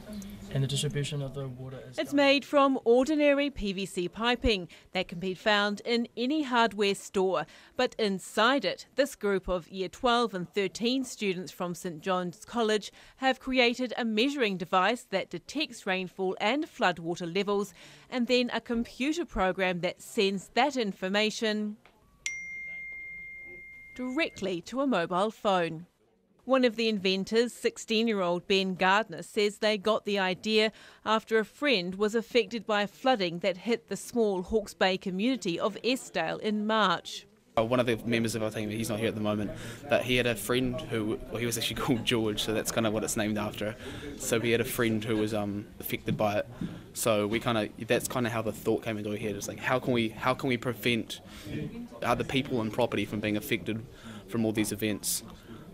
And the distribution of the water is... It's made from ordinary PVC piping that can be found in any hardware store. But inside it, this group of Year 12 and 13 students from St John's College have created a measuring device that detects rainfall and floodwater levels, and then a computer program that sends that information directly to a mobile phone. One of the inventors, 16-year-old Ben Gardner, says they got the idea after a friend was affected by flooding that hit the small Hawke's Bay community of Estdale in March. One of the members of our team, he's not here at the moment, but he had a friend he was actually called George, so that's kind of what it's named after. So he had a friend who was affected by it. So that's kind of how the thought came into our head. It's like, how can we prevent other people and property from being affected from all these events?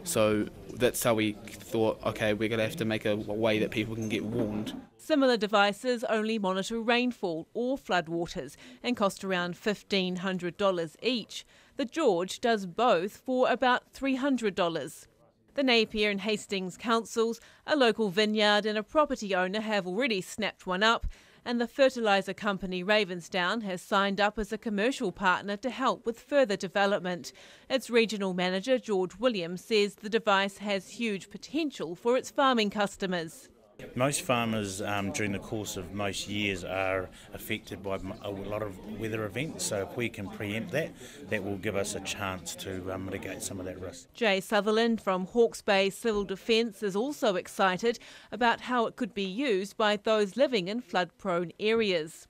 So that's how we thought, okay, we're going to have to make a way that people can get warned. Similar devices only monitor rainfall or floodwaters and cost around $1,500 each. The George does both for about $300. The Napier and Hastings councils, a local vineyard and a property owner have already snapped one up, and the fertiliser company Ravensdown has signed up as a commercial partner to help with further development. Its regional manager, George Williams, says the device has huge potential for its farming customers. Most farmers during the course of most years are affected by a lot of weather events, so if we can preempt that, that will give us a chance to mitigate some of that risk. Jay Sutherland from Hawke's Bay Civil Defence is also excited about how it could be used by those living in flood-prone areas.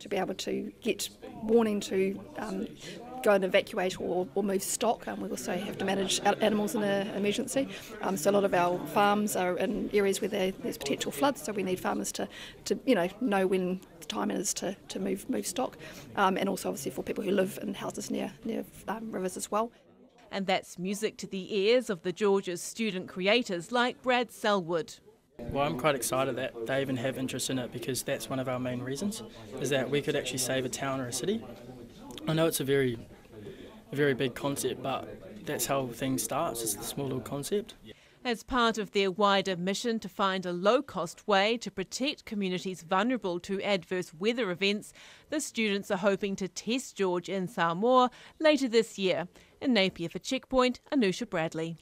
To be able to get warning to go and evacuate or move stock. We also have to manage animals in an emergency. So a lot of our farms are in areas where there's potential floods, so we need farmers to know when the time is to move stock, and also obviously for people who live in houses near rivers as well. And that's music to the ears of the George's student creators like Brad Selwood. Well, I'm quite excited that they even have interest in it, because that's one of our main reasons, is that we could actually save a town or a city. I know it's a very big concept, but that's how things start, it's a small little concept. As part of their wider mission to find a low-cost way to protect communities vulnerable to adverse weather events, the students are hoping to test George in Samoa later this year. In Napier for Checkpoint, Anusha Bradley.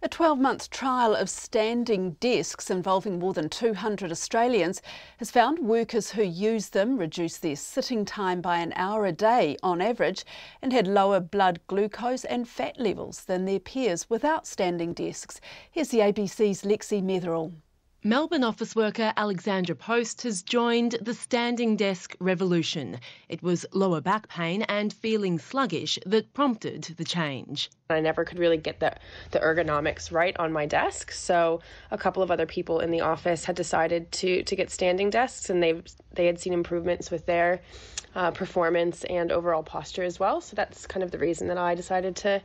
A 12-month trial of standing desks involving more than 200 Australians has found workers who use them reduce their sitting time by an hour a day on average and had lower blood glucose and fat levels than their peers without standing desks. Here's the ABC's Lexi Metherall. Melbourne office worker Alexandra Post has joined the standing desk revolution. It was lower back pain and feeling sluggish that prompted the change. I never could really get the ergonomics right on my desk, so a couple of other people in the office had decided to get standing desks, and they had seen improvements with their performance and overall posture as well. So that's kind of the reason that I decided to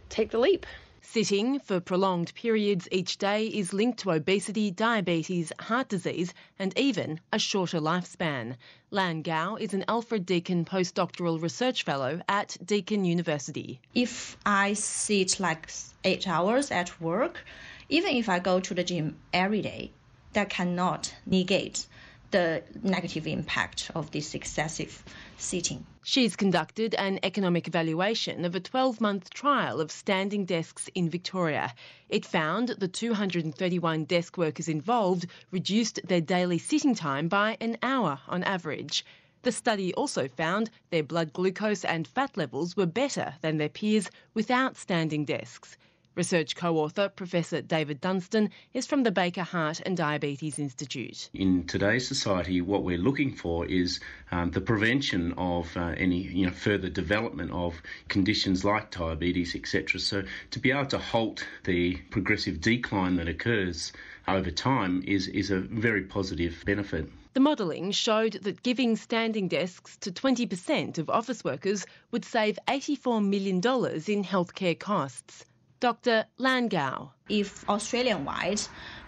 take the leap. Sitting for prolonged periods each day is linked to obesity, diabetes, heart disease and even a shorter lifespan. Lan Gao is an Alfred Deakin postdoctoral research fellow at Deakin University. If I sit like 8 hours at work, even if I go to the gym every day, that cannot negate the negative impact of this excessive sitting. She's conducted an economic evaluation of a 12-month trial of standing desks in Victoria. It found the 231 desk workers involved reduced their daily sitting time by an hour on average. The study also found their blood glucose and fat levels were better than their peers without standing desks. Research co-author Professor David Dunstan is from the Baker Heart and Diabetes Institute. In today's society, what we're looking for is the prevention of any further development of conditions like diabetes, etc. So to be able to halt the progressive decline that occurs over time is a very positive benefit. The modelling showed that giving standing desks to 20% of office workers would save $84 million in healthcare costs. Dr. Langau. If Australian-wide,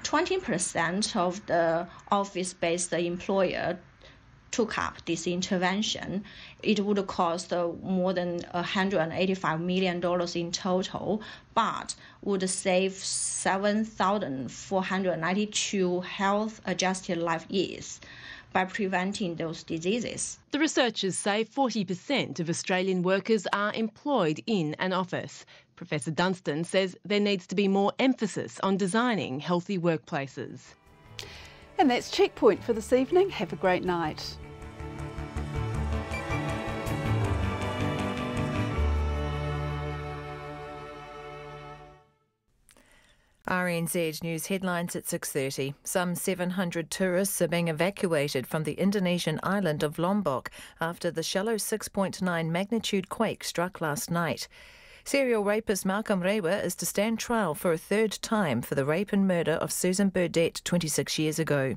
20% of the office-based employer took up this intervention, it would cost more than $185 million in total, but would save 7,492 health-adjusted life years by preventing those diseases. The researchers say 40% of Australian workers are employed in an office. Professor Dunstan says there needs to be more emphasis on designing healthy workplaces. And that's Checkpoint for this evening. Have a great night. RNZ News headlines at 6:30. Some 700 tourists are being evacuated from the Indonesian island of Lombok after the shallow 6.9 magnitude quake struck last night. Serial rapist Malcolm Rewa is to stand trial for a third time for the rape and murder of Susan Burdett 26 years ago.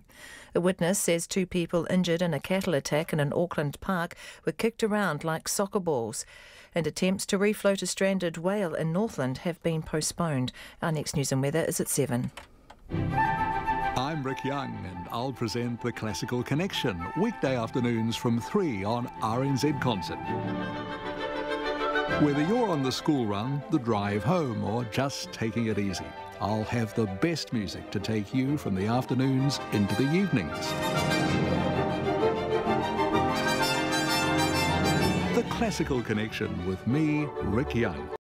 A witness says 2 people injured in a cattle attack in an Auckland park were kicked around like soccer balls, and attempts to refloat a stranded whale in Northland have been postponed. Our next news and weather is at 7. I'm Rick Young and I'll present The Classical Connection, weekday afternoons from 3 on RNZ Concert. Whether you're on the school run, the drive home, or just taking it easy, I'll have the best music to take you from the afternoons into the evenings. The Classical Connection with me, Rick Young.